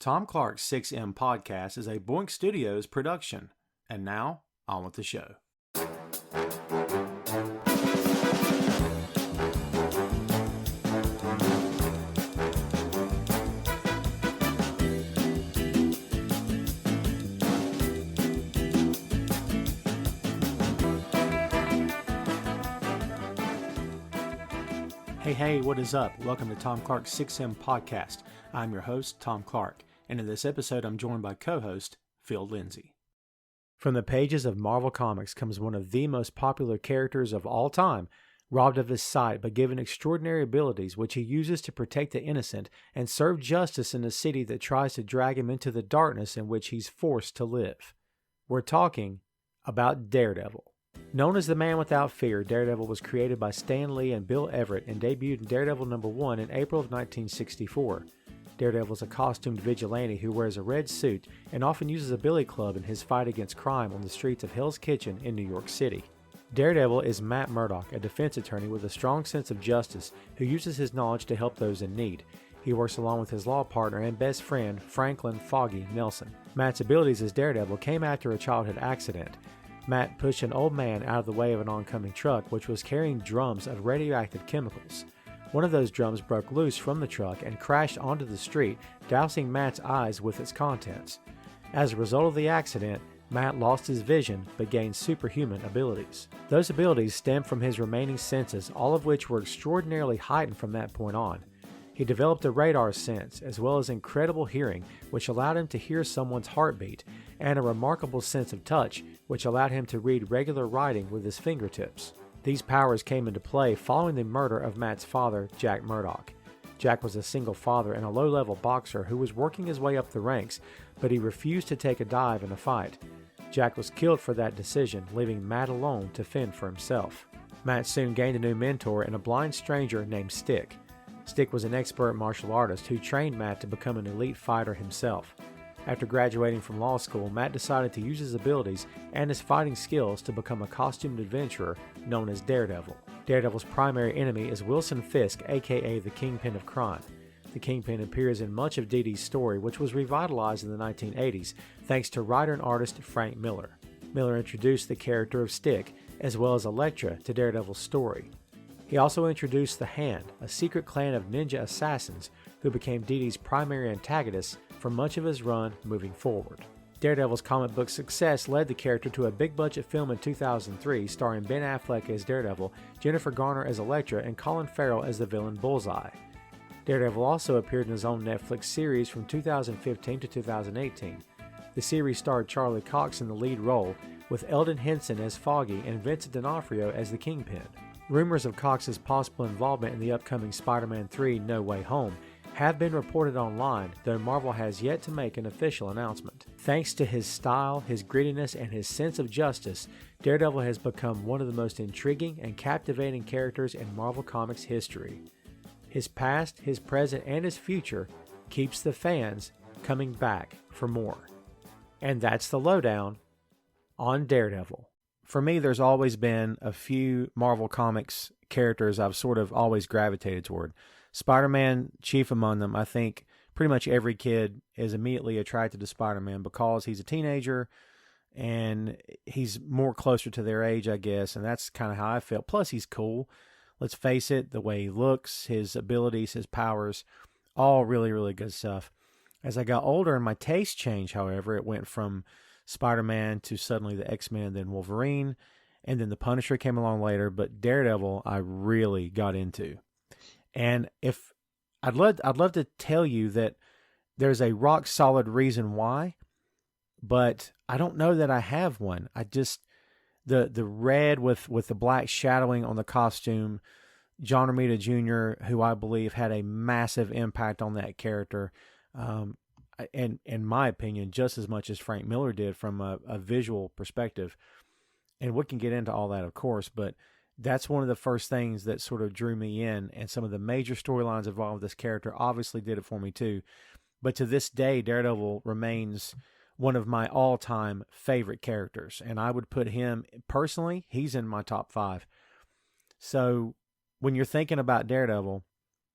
Tom Clark's 6M podcast is a Boink Studios production. And now, on with the show. Hey, what is up? Welcome to Tom Clark's 6M podcast. I'm your host, Tom Clark, and in this episode I'm joined by co-host Phil Lindsey. From the pages of Marvel Comics comes one of the most popular characters of all time, robbed of his sight but given extraordinary abilities which he uses to protect the innocent and serve justice in a city that tries to drag him into the darkness in which he's forced to live. We're talking about Daredevil. Known as the Man Without Fear, Daredevil was created by Stan Lee and Bill Everett and debuted in Daredevil #1 in April of 1964. Daredevil is a costumed vigilante who wears a red suit and often uses a billy club in his fight against crime on the streets of Hell's Kitchen in New York City. Daredevil is Matt Murdock, a defense attorney with a strong sense of justice who uses his knowledge to help those in need. He works along with his law partner and best friend, Franklin Foggy Nelson. Matt's abilities as Daredevil came after a childhood accident. Matt pushed an old man out of the way of an oncoming truck which was carrying drums of radioactive chemicals. One of those drums broke loose from the truck and crashed onto the street, dousing Matt's eyes with its contents. As a result of the accident, Matt lost his vision but gained superhuman abilities. Those abilities stemmed from his remaining senses, all of which were extraordinarily heightened from that point on. He developed a radar sense, as well as incredible hearing, which allowed him to hear someone's heartbeat, and a remarkable sense of touch, which allowed him to read regular writing with his fingertips. These powers came into play following the murder of Matt's father, Jack Murdock. Jack was a single father and a low-level boxer who was working his way up the ranks, but he refused to take a dive in a fight. Jack was killed for that decision, leaving Matt alone to fend for himself. Matt soon gained a new mentor in a blind stranger named Stick. Stick was an expert martial artist who trained Matt to become an elite fighter himself. After graduating from law school, Matt decided to use his abilities and his fighting skills to become a costumed adventurer known as Daredevil. Daredevil's primary enemy is Wilson Fisk, aka the Kingpin of Crime. The Kingpin appears in much of Dee Dee's story, which was revitalized in the 1980s thanks to writer and artist Frank Miller. Miller introduced the character of Stick, as well as Elektra, to Daredevil's story. He also introduced the Hand, a secret clan of ninja assassins who became Dee Dee's primary antagonists for much of his run moving forward. Daredevil's comic book success led the character to a big-budget film in 2003 starring Ben Affleck as Daredevil, Jennifer Garner as Elektra, and Colin Farrell as the villain Bullseye. Daredevil also appeared in his own Netflix series from 2015 to 2018. The series starred Charlie Cox in the lead role, with Eldon Henson as Foggy and Vincent D'Onofrio as the Kingpin. Rumors of Cox's possible involvement in the upcoming Spider-Man 3 No Way Home have been reported online, though Marvel has yet to make an official announcement. Thanks to his style, his grittiness, and his sense of justice, Daredevil has become one of the most intriguing and captivating characters in Marvel Comics history. His past, his present, and his future keeps the fans coming back for more. And that's the lowdown on Daredevil. For me, there's always been a few Marvel Comics characters I've sort of always gravitated toward. Spider-Man, chief among them. I think pretty much every kid is immediately attracted to Spider-Man because he's a teenager and he's more closer to their age, I guess, and that's kind of how I felt. Plus, he's cool. Let's face it, the way he looks, his abilities, his powers, all really, really good stuff. As I got older and my taste changed, however, it went from Spider-Man to suddenly the X-Men, then Wolverine, and then the Punisher came along later, but Daredevil I really got into. And if I'd love to tell you that there's a rock solid reason why, but I don't know that I have one. I just the red with the black shadowing on the costume, John Romita Jr., who I believe had a massive impact on that character, and in my opinion, just as much as Frank Miller did from a visual perspective. And we can get into all that, of course, but that's one of the first things that sort of drew me in, and some of the major storylines involved with this character obviously did it for me too. But to this day, Daredevil remains one of my all-time favorite characters, and I would put him, personally, he's in my top 5. So when you're thinking about Daredevil,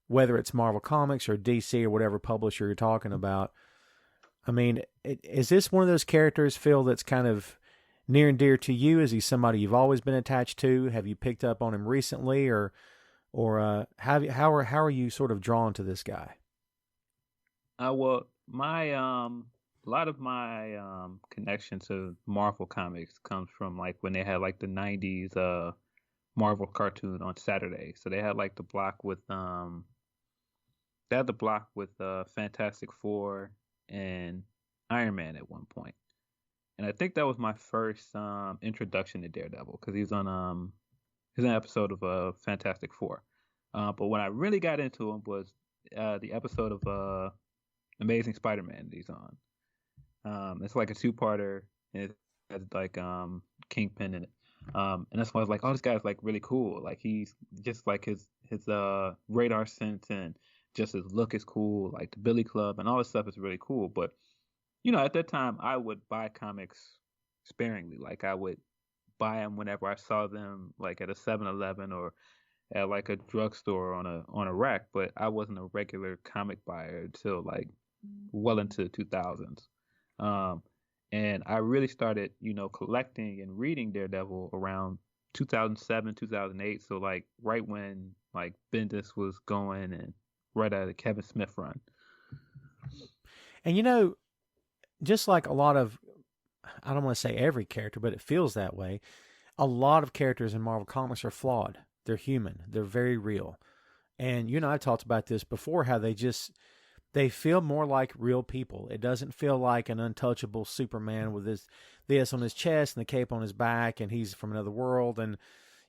whether it's Marvel Comics or DC or whatever publisher you're talking about, I mean, is this one of those characters, Phil, that's kind of near and dear to you? Is he somebody you've always been attached to? Have you picked up on him recently, or how are you sort of drawn to this guy? Well, my a lot of my connection to Marvel comics comes from like when they had like the '90s Marvel cartoon on Saturday. So they had like the block with Fantastic Four and Iron Man at one point. And I think that was my first introduction to Daredevil because he's an episode of Fantastic Four. But when I really got into him was the episode of Amazing Spider-Man that he's on. It's like a two-parter, and it has like Kingpin in it. And that's why I was like, oh, this guy's like really cool. Like he's just like his radar sense and just his look is cool. Like the Billy Club and all this stuff is really cool. But at that time I would buy comics sparingly. Like I would buy them whenever I saw them, like at a 7-Eleven or at like a drugstore on a rack. But I wasn't a regular comic buyer until like well into the 2000s. Um, and I really started, collecting and reading Daredevil around 2007, 2008. So like right when like Bendis was going and right out of the Kevin Smith run. And just like a lot of, I don't want to say every character, but it feels that way. A lot of characters in Marvel Comics are flawed. They're human. They're very real. And I've talked about this before, how they feel more like real people. It doesn't feel like an untouchable Superman with this on his chest and the cape on his back, and he's from another world, and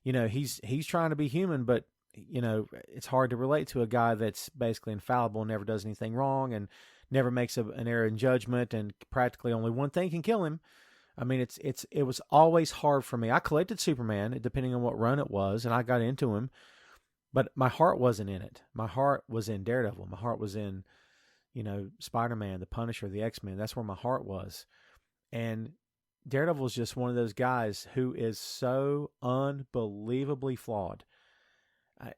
he's trying to be human, but it's hard to relate to a guy that's basically infallible and never does anything wrong and never makes an error in judgment, and practically only one thing can kill him. I mean, it was always hard for me. I collected Superman, depending on what run it was, and I got into him, but my heart wasn't in it. My heart was in Daredevil. My heart was in Spider-Man, the Punisher, the X-Men. That's where my heart was. And Daredevil is just one of those guys who is so unbelievably flawed. A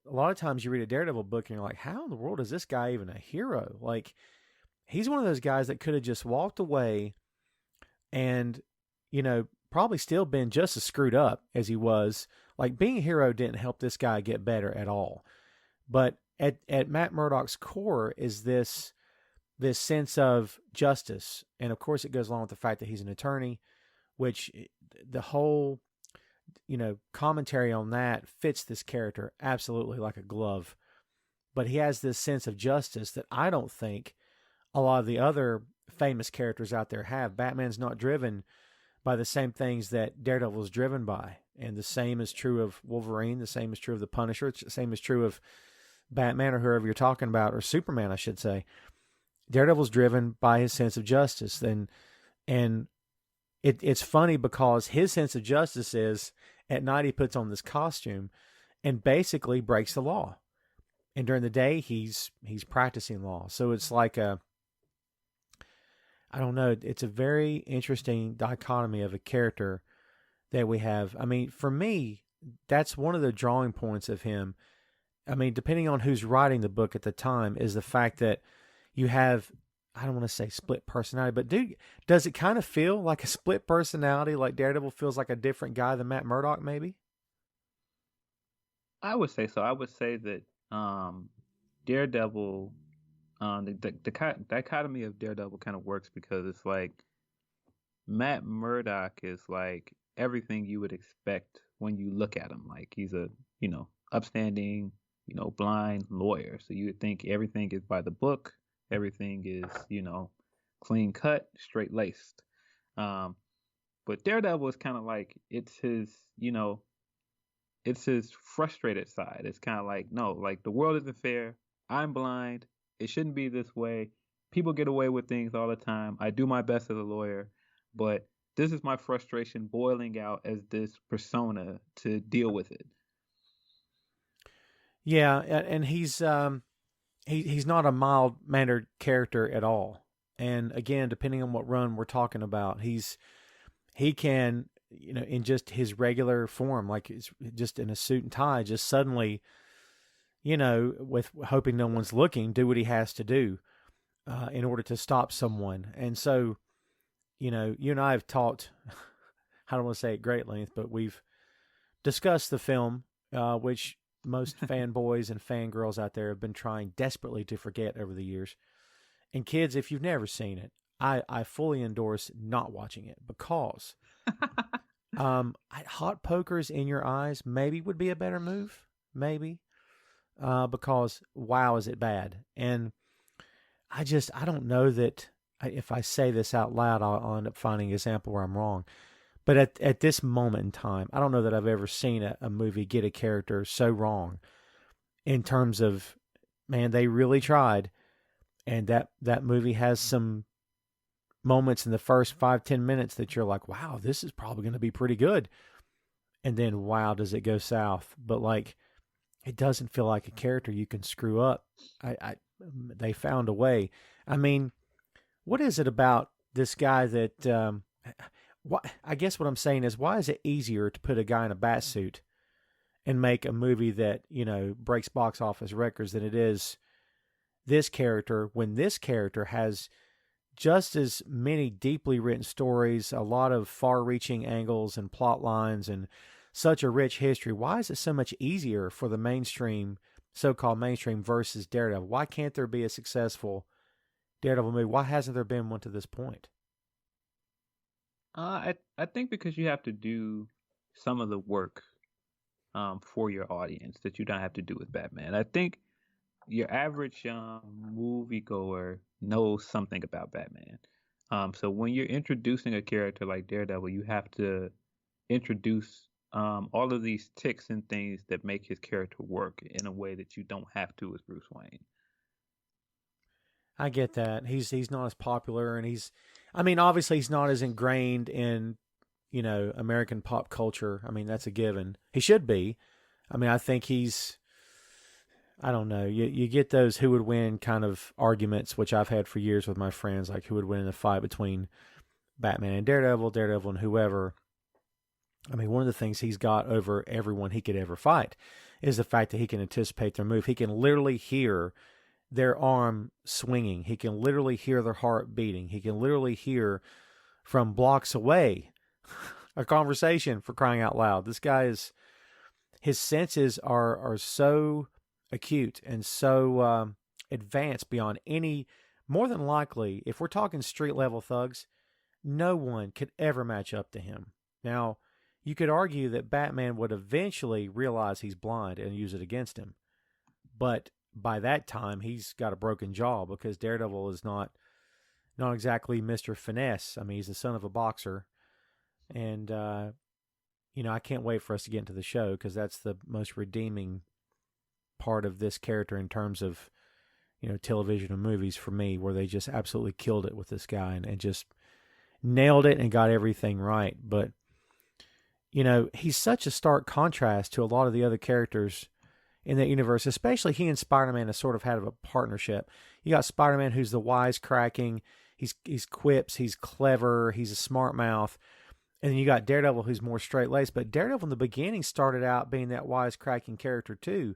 lot of times you read a Daredevil book and you're like, how in the world is this guy even a hero? Like, he's one of those guys that could have just walked away and, probably still been just as screwed up as he was. Like, being a hero didn't help this guy get better at all. But at Matt Murdock's core is this sense of justice. And of course it goes along with the fact that he's an attorney, which the whole, commentary on that fits this character absolutely like a glove. But he has this sense of justice that I don't think a lot of the other famous characters out there have. Batman's not driven by the same things that Daredevil is driven by. And the same is true of Wolverine. The same is true of the Punisher. The same is true of Batman or whoever you're talking about, or Superman, I should say. Daredevil's driven by his sense of justice. And it's funny because his sense of justice is at night he puts on this costume and basically breaks the law. And during the day he's practicing law. So it's like I don't know, it's a very interesting dichotomy of a character that we have. I mean, for me, that's one of the drawing points of him. I mean, depending on who's writing the book at the time, is the fact that you have, I don't want to say split personality, but does it kind of feel like a split personality? Like Daredevil feels like a different guy than Matt Murdock, maybe? I would say so. I would say that Daredevil, the dichotomy of Daredevil kind of works because it's like Matt Murdock is like everything you would expect when you look at him. Like he's a, upstanding, blind lawyer. So you would think everything is by the book. Everything is, clean cut, straight laced. But Daredevil is kind of like, it's his frustrated side. It's kind of like, no, like the world isn't fair. I'm blind. It shouldn't be this way. People get away with things all the time. I do my best as a lawyer, but this is my frustration boiling out as this persona to deal with it. Yeah, and he's not a mild-mannered character at all. And again, depending on what run we're talking about, he can, in just his regular form, like it's just in a suit and tie, just suddenly, with hoping no one's looking, do what he has to do. in order to stop someone. And so, you and I have talked, I don't want to say at great length, but we've discussed the film, which most fanboys and fangirls out there have been trying desperately to forget over the years. And kids, if you've never seen it, I fully endorse not watching it because hot pokers in your eyes maybe would be a better move, maybe, because wow, is it bad? And I don't know that if I say this out loud, I'll end up finding an example where I'm wrong. But at this moment in time, I don't know that I've ever seen a movie get a character so wrong in terms of, man, they really tried. And that movie has some moments in the first 5-10 minutes that you're like, wow, this is probably going to be pretty good. And then, wow, does it go south? But like, it doesn't feel like a character you can screw up. They found a way. I mean, what is it about this guy that, I guess what I'm saying is, why is it easier to put a guy in a bat suit and make a movie that, breaks box office records than it is this character, when this character has just as many deeply written stories, a lot of far-reaching angles and plot lines, and such a rich history? Why is it so much easier for the mainstream, so-called mainstream, versus Daredevil? Why can't there be a successful Daredevil movie? Why hasn't there been one to this point? I think because you have to do some of the work for your audience that you don't have to do with Batman. I think your average moviegoer knows something about Batman. So when you're introducing a character like Daredevil, you have to introduce all of these ticks and things that make his character work in a way that you don't have to with Bruce Wayne. I get that. He's not as popular, and obviously he's not as ingrained in, American pop culture. I mean, that's a given. He should be. I mean, I think I don't know. You get those who would win kind of arguments, which I've had for years with my friends, like who would win in a fight between Batman and Daredevil and whoever. I mean, one of the things he's got over everyone he could ever fight is the fact that he can anticipate their move. He can literally hear their arm swinging. He can literally hear their heart beating. He can literally hear from blocks away a conversation, for crying out loud. This guy his senses are so acute and so advanced beyond any, more than likely, if we're talking street level thugs, no one could ever match up to him. Now, you could argue that Batman would eventually realize he's blind and use it against him. But by that time, he's got a broken jaw, because Daredevil is not exactly Mr. Finesse. I mean, he's the son of a boxer. And, I can't wait for us to get into the show, because that's the most redeeming part of this character in terms of, television and movies for me, where they just absolutely killed it with this guy and just nailed it and got everything right. But, he's such a stark contrast to a lot of the other characters in that universe, especially he and Spider-Man have sort of had a partnership. You got Spider-Man, who's the wisecracking, he's quips, he's clever, he's a smart mouth. And then you got Daredevil, who's more straight-laced. But Daredevil in the beginning started out being that wisecracking character too,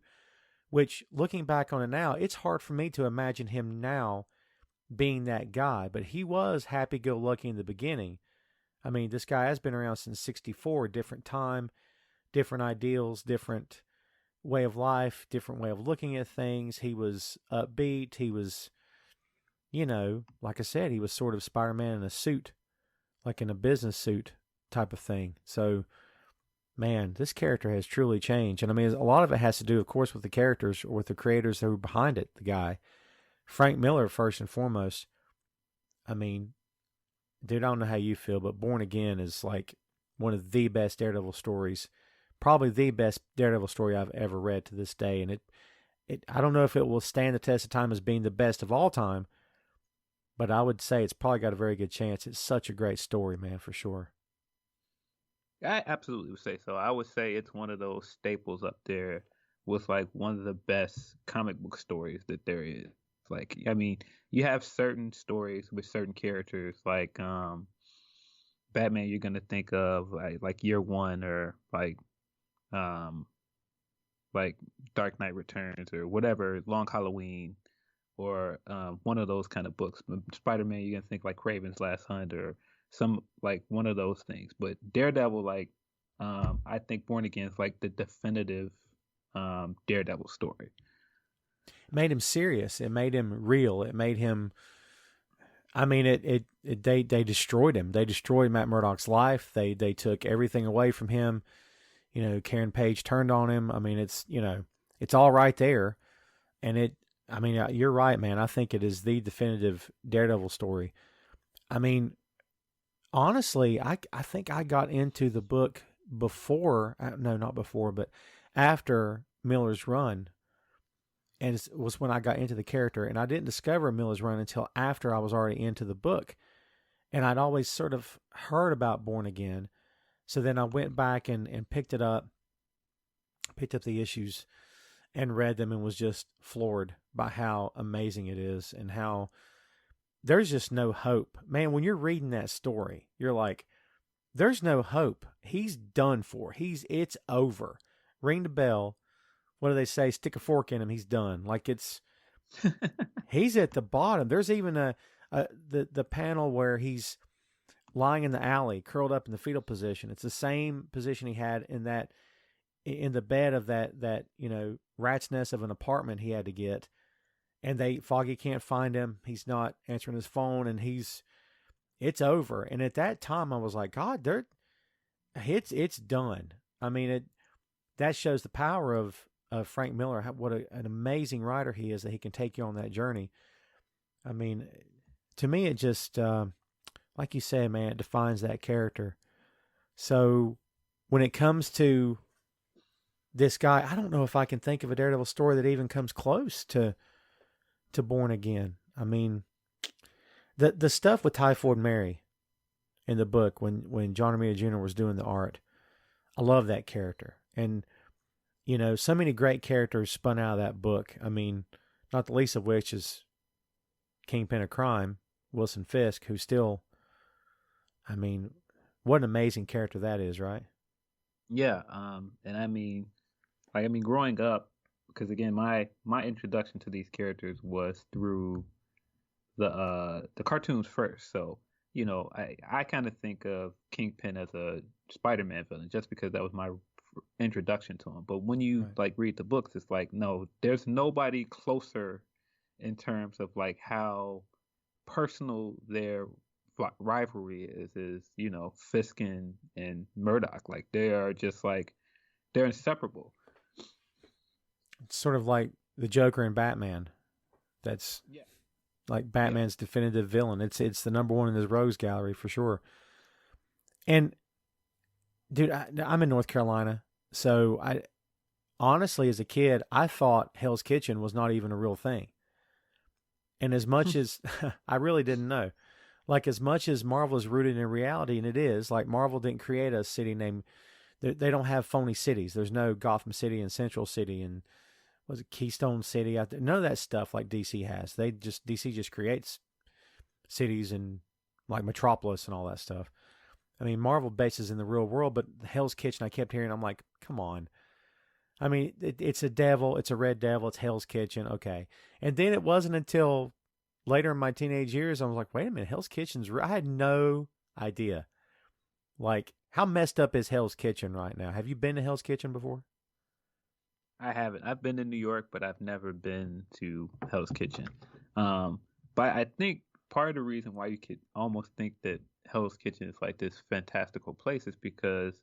which, looking back on it now, it's hard for me to imagine him now being that guy. But he was happy-go-lucky in the beginning. I mean, this guy has been around since '64, different time, different ideals, different way of life, different way of looking at things. He was upbeat. He was, like I said, he was sort of Spider-Man in a suit, like in a business suit type of thing. So, man, this character has truly changed. And I mean, a lot of it has to do, of course, with the characters or with the creators who were behind it, the guy. Frank Miller, first and foremost. I mean, dude, I don't know how you feel, but Born Again is like one of the best Daredevil stories, probably the best Daredevil story I've ever read to this day. And I don't know if it will stand the test of time as being the best of all time, but I would say it's probably got a very good chance. It's such a great story, man, for sure. I absolutely would say so. I would say it's one of those staples up there with like one of the best comic book stories that there is. Like, I mean, you have certain stories with certain characters, like Batman. You're gonna think of like Year One, or um like Dark Knight Returns, or whatever, Long Halloween. or one of those kind of books. Spider-Man, you can think like Raven's Last Hunt or some like one of those things. But Daredevil, like I think Born Again is like the definitive Daredevil story. It made him serious. It made him real. It made him. I mean, they destroyed him. They destroyed Matt Murdock's life. They took everything away from him. You know, Karen Page turned on him. I mean, it's, you know, it's all right there. And I mean, you're right, man. I think it is the definitive Daredevil story. I mean, honestly, I think I got into the book before, no, not before, but after Miller's run. And it was when I got into the character. And I didn't discover Miller's run until after I was already into the book. And I'd always sort of heard about Born Again. So then I went back and picked up the issues and read them and was just floored by how amazing it is and how there's just no hope. Man, when you're reading that story, you're like, there's no hope. He's done for. It's over. Ring the bell. What do they say? Stick a fork in him. He's done. Like he's at the bottom. There's even the panel where he's lying in the alley, curled up in the fetal position. It's the same position he had in the bed of that you know, rat's nest of an apartment he had to get. And Foggy can't find him. He's not answering his phone, and it's over. And at that time, I was like, God, it's done. I mean, that shows the power of Frank Miller. What an amazing writer he is, that he can take you on that journey. I mean, to me, it just, like you said, man, it defines that character. So when it comes to this guy, I don't know if I can think of a Daredevil story that even comes close to Born Again. I mean, the stuff with Typhoid Mary in the book when John Romita Jr. was doing the art, I love that character. And, you know, so many great characters spun out of that book. I mean, not the least of which is Kingpin of Crime, Wilson Fisk, who still, I mean, what an amazing character that is, right? Yeah, and I mean, growing up, because again, my introduction to these characters was through the cartoons first. So, you know, I kind of think of Kingpin as a Spider-Man villain just because that was my introduction to him. But when you like read the books, it's like, no, there's nobody closer in terms of like how personal their rivalry is, you know, Fisk and Murdoch. Like they are just like, they're inseparable. It's sort of like the Joker and Batman. That's like Batman's definitive villain. It's the number one in his rogues gallery for sure. And dude, I'm in North Carolina, so I honestly, as a kid, I thought Hell's Kitchen was not even a real thing. And as much as I really didn't know, like as much as Marvel is rooted in reality, and it is, like Marvel didn't create a city named, they don't have phony cities. There's no Gotham City and Central City and was it Keystone City out there? None of that stuff like DC has. DC just creates cities and like Metropolis and all that stuff. I mean, Marvel bases in the real world, but Hell's Kitchen, I kept hearing, I'm like, come on. I mean, it's a devil, it's a red devil, it's Hell's Kitchen, okay. And then it wasn't until later in my teenage years, I was like, wait a minute, Hell's Kitchen's real? I had no idea. Like, how messed up is Hell's Kitchen right now? Have you been to Hell's Kitchen before? I haven't. I've been to New York, but I've never been to Hell's Kitchen. But I think part of the reason why you could almost think that Hell's Kitchen is like this fantastical place is because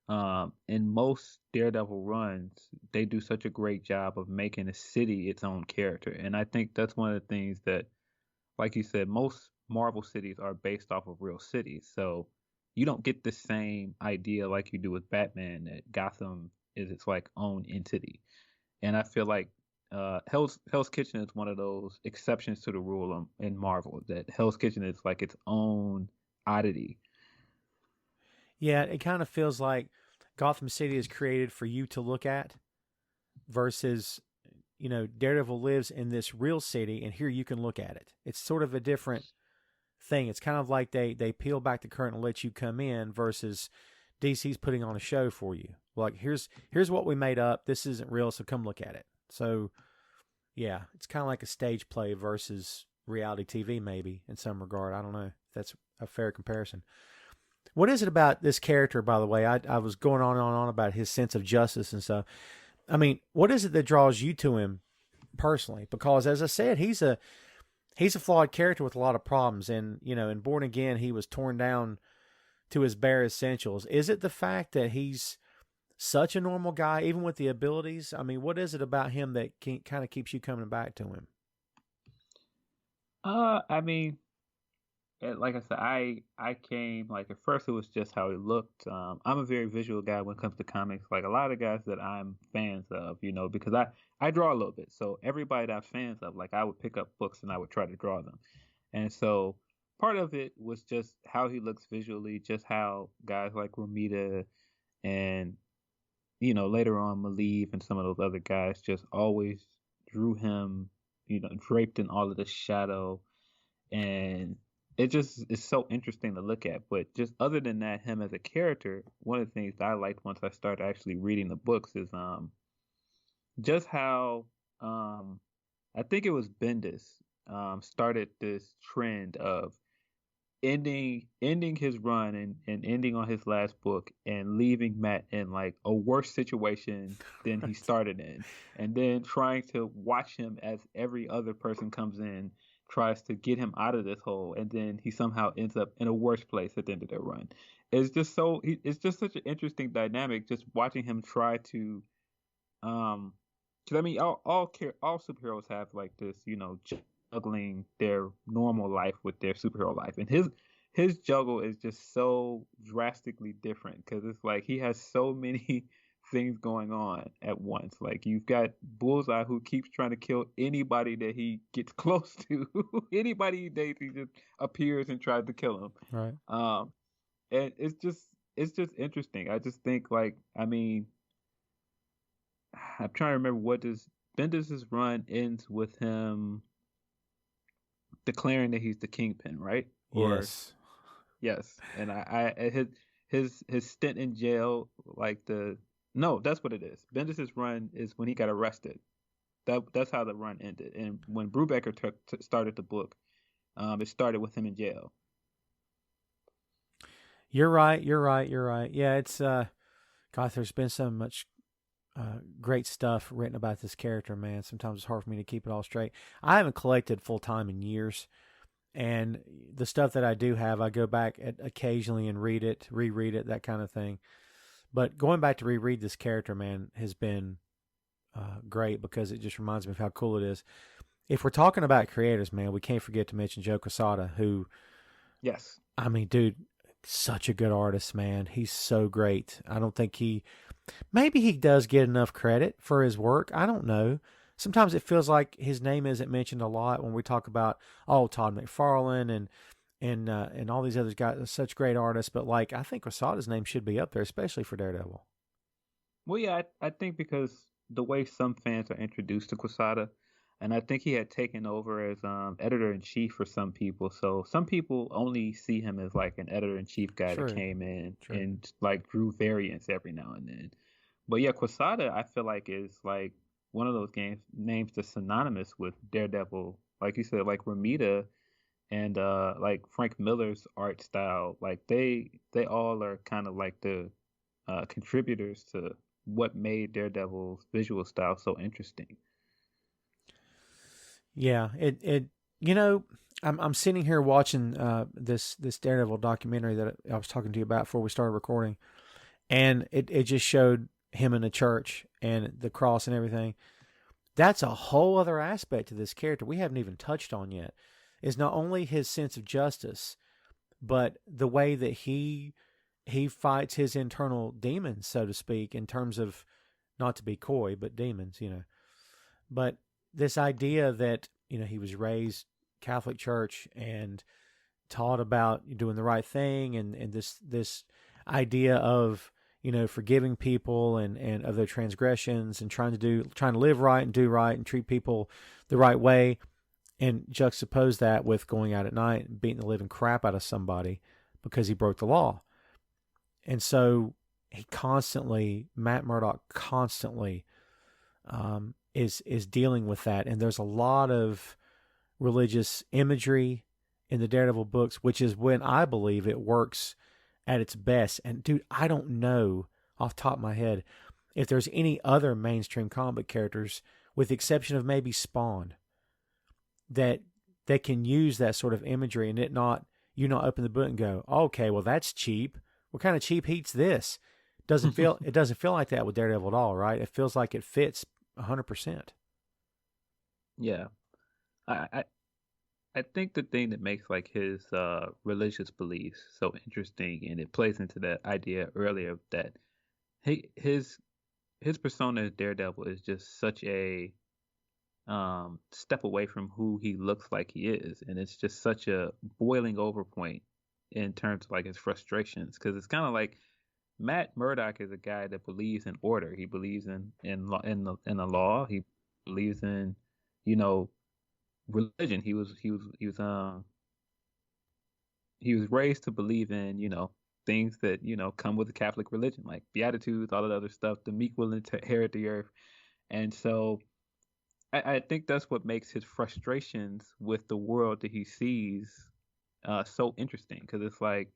in most Daredevil runs, they do such a great job of making a city its own character. And I think that's one of the things that, like you said, most Marvel cities are based off of real cities. So you don't get the same idea like you do with Batman that Gotham is its like own entity. And I feel like Hell's Kitchen is one of those exceptions to the rule in Marvel, that Hell's Kitchen is like its own oddity. Yeah, it kind of feels like Gotham City is created for you to look at versus, you know, Daredevil lives in this real city and here you can look at it. It's sort of a different thing. It's kind of like they peel back the curtain and let you come in versus DC's putting on a show for you. Like, here's what we made up. This isn't real, so come look at it. So, Yeah, it's kind of like a stage play versus reality TV, maybe in some regard. I don't know if that's a fair comparison. What is it about this character, by the way? I was going on and on about his sense of justice and stuff. I mean, what is it that draws you to him personally? Because as I said, he's a flawed character with a lot of problems, and in Born Again, he was torn down to his bare essentials. Is it the fact that he's such a normal guy, even with the abilities? I mean, what is it about him that kind of keeps you coming back to him? I mean, like I said, I came like at first it was just how he looked. I'm a very visual guy when it comes to comics. Like a lot of guys that I'm fans of, because I draw a little bit. So everybody that I'm fans of, like I would pick up books and I would try to draw them. And so part of it was just how he looks visually, just how guys like Ramita and later on Malieve and some of those other guys just always drew him, draped in all of the shadow, and it just is so interesting to look at. But just other than that, him as a character, one of the things that I liked once I started actually reading the books is just how I think it was Bendis started this trend of ending his run and ending on his last book and leaving Matt in like a worse situation than he started in, and then trying to watch him as every other person comes in, tries to get him out of this hole, and then he somehow ends up in a worse place at the end of their run. It's just such an interesting dynamic just watching him try to um because I mean all superheroes have like this, juggling their normal life with their superhero life, and his juggle is just so drastically different because it's like he has so many things going on at once. Like you've got Bullseye who keeps trying to kill anybody that he gets close to, anybody he dates, he just appears and tries to kill him. Right. And it's just interesting. I just think like I mean I'm trying to remember what does Bendis's run ends with him declaring that he's the kingpin, right? Or Yes. yes, and his stint in jail, like the no, that's what it is. Bendis's run is when he got arrested. That's how the run ended. And when Brubaker started the book, it started with him in jail. You're right. You're right. You're right. Yeah, it's God. There's been so much great stuff written about this character, man. Sometimes it's hard for me to keep it all straight. I haven't collected full time in years, and the stuff that I do have, I go back occasionally and read it, reread it, that kind of thing. But going back to reread this character, man, has been great because it just reminds me of how cool it is. If we're talking about creators, man, we can't forget to mention Joe Quesada, who, Yes, I mean, dude, such a good artist, man. He's so great. I don't think maybe he does get enough credit for his work. I don't know. Sometimes it feels like his name isn't mentioned a lot when we talk about Todd McFarlane and all these other guys, such great artists. But like, I think Quesada's name should be up there, especially for Daredevil. well, yeah, I think because the way some fans are introduced to Quesada, and I think he had taken over as editor in chief for some people. So some people only see him as like an editor in chief guy that True. came in True. and like drew variants every now and then. But yeah, Quesada, I feel like is like one of those names that's synonymous with Daredevil. Like you said, like Ramita and like Frank Miller's art style. Like they all are kind of like the contributors to what made Daredevil's visual style so interesting. Yeah, it I'm sitting here watching this Daredevil documentary that I was talking to you about before we started recording, and it just showed him in a church and the cross and everything. That's a whole other aspect to this character we haven't even touched on yet. Is not only his sense of justice, but the way that he fights his internal demons, so to speak, in terms of, not to be coy, but demons, But this idea that, he was raised Catholic Church and taught about doing the right thing, and this idea of, forgiving people and of their transgressions, and trying to live right and do right and treat people the right way, and juxtapose that with going out at night and beating the living crap out of somebody because he broke the law. And so Matt Murdock constantly is dealing with that, and there's a lot of religious imagery in the Daredevil books, which is when I believe it works at its best. And dude, I don't know off the top of my head if there's any other mainstream comic characters, with the exception of maybe Spawn, that can use that sort of imagery and you not open the book and go, okay, well that's cheap. What kind of cheap heat's this? It doesn't feel like that with Daredevil at all, right? It feels like it fits 100%. Yeah, I think the thing that makes like his religious beliefs so interesting, and it plays into that idea earlier that his persona as Daredevil is just such a step away from who he looks like he is, and it's just such a boiling over point in terms of like his frustrations, because it's kind of like Matt Murdock is a guy that believes in order. He believes in the law. He believes in, you know, religion. He was raised to believe in, you know, things that, you know, come with the Catholic religion, like Beatitudes, all of the other stuff, the meek will inherit the earth. And so I think that's what makes his frustrations with the world that he sees so interesting, because it's like,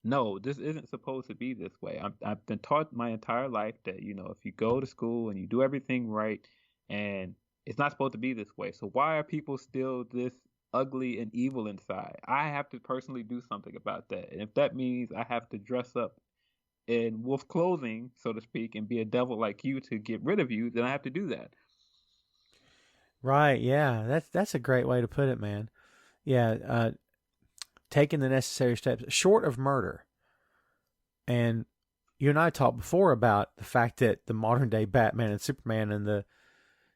no, this isn't supposed to be this way. I've been taught my entire life that, you know, if you go to school and you do everything right, and it's not supposed to be this way. So why are people still this ugly and evil inside? I have to personally do something about that. And if that means I have to dress up in wolf clothing, so to speak, and be a devil like you to get rid of you, then I have to do that. Right, yeah. That's a great way to put it, man. Yeah, taking the necessary steps short of murder. And you and I talked before about the fact that the modern day Batman and Superman in the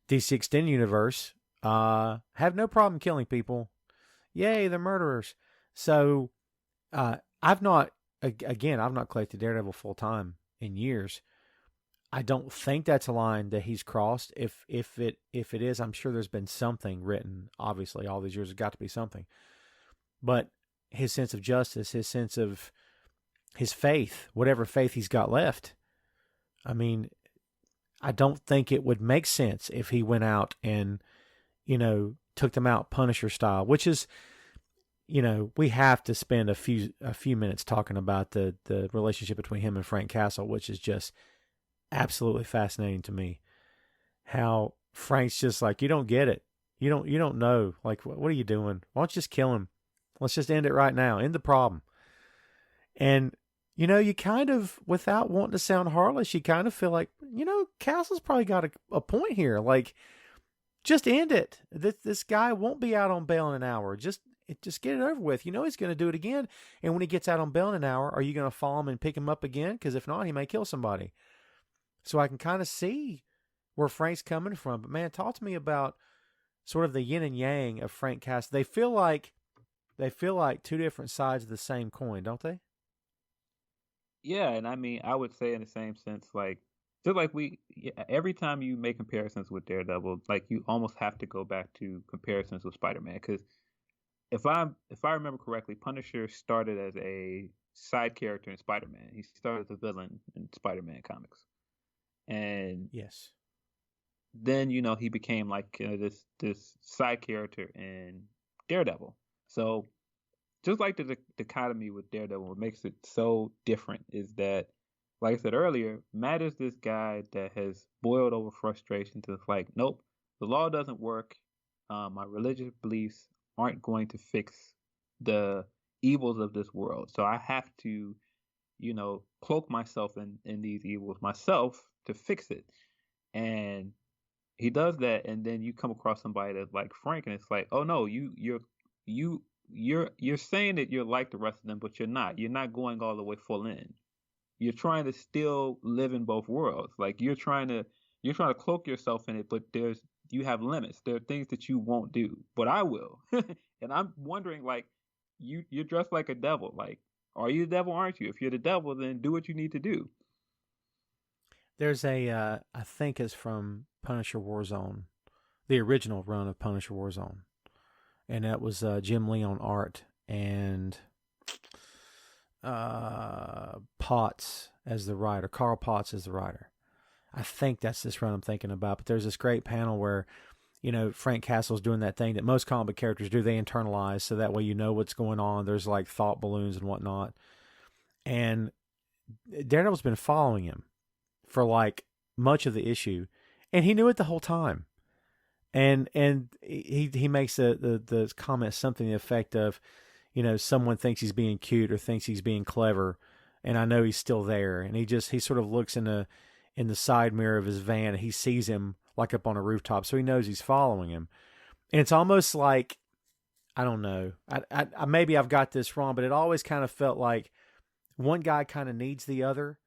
DC Extended Universe have no problem killing people. Yay, they're murderers. So I've not collected Daredevil full time in years. I don't think that's a line that he's crossed. If it is, I'm sure there's been something written. Obviously, all these years has got to be something. But his sense of justice, his sense of his faith, whatever faith he's got left. I mean, I don't think it would make sense if he went out and, you know, took them out Punisher style, which is, you know, we have to spend a few minutes talking about the relationship between him and Frank Castle, which is just absolutely fascinating to me. How Frank's just like, you don't get it. You don't know. Like, what are you doing? Why don't you just kill him? Let's just end it right now. End the problem. And, you know, you kind of, without wanting to sound heartless, you kind of feel like, you know, Castle's probably got a point here. Like, just end it. This guy won't be out on bail in an hour. Just get it over with. You know he's going to do it again. And when he gets out on bail in an hour, are you going to follow him and pick him up again? Because if not, he may kill somebody. So I can kind of see where Frank's coming from. But, man, talk to me about sort of the yin and yang of Frank Castle. They feel like two different sides of the same coin, don't they? Yeah, and I mean, I would say in the same sense, like, just like every time you make comparisons with Daredevil, like you almost have to go back to comparisons with Spider-Man, because if I remember correctly, Punisher started as a side character in Spider-Man. He started as a villain in Spider-Man comics, and yes, then, you know, he became like this side character in Daredevil. So just like the dichotomy with Daredevil, what makes it so different is that, like I said earlier, Matt is this guy that has boiled over frustration to like, nope, the law doesn't work. My religious beliefs aren't going to fix the evils of this world. So I have to, you know, cloak myself in these evils myself to fix it. And he does that, and then you come across somebody that's like Frank, and it's like, oh no, you're saying that you're like the rest of them, but you're not. You're not going all the way full in. You're trying to still live in both worlds. Like you're trying to cloak yourself in it, but you have limits. There are things that you won't do, but I will. And I'm wondering, like, you're dressed like a devil. Like, are you the devil? Aren't you? If you're the devil, then do what you need to do. There's I think it's from Punisher Warzone, the original run of Punisher Warzone, and that was Jim Lee on art and Potts as the writer, Carl Potts as the writer, I think that's this run I'm thinking about. But there's this great panel where, Frank Castle's doing that thing that most comic book characters do. They internalize, so that way you know what's going on. There's like thought balloons and whatnot. And Daredevil's been following him for like much of the issue, and he knew it the whole time. And he makes the comment something to the effect of, someone thinks he's being cute or thinks he's being clever, and I know he's still there. And he sort of looks in the side mirror of his van, and he sees him like up on a rooftop, so he knows he's following him. And it's almost like, I don't know, I maybe I've got this wrong, but it always kind of felt like one guy kind of needs the other.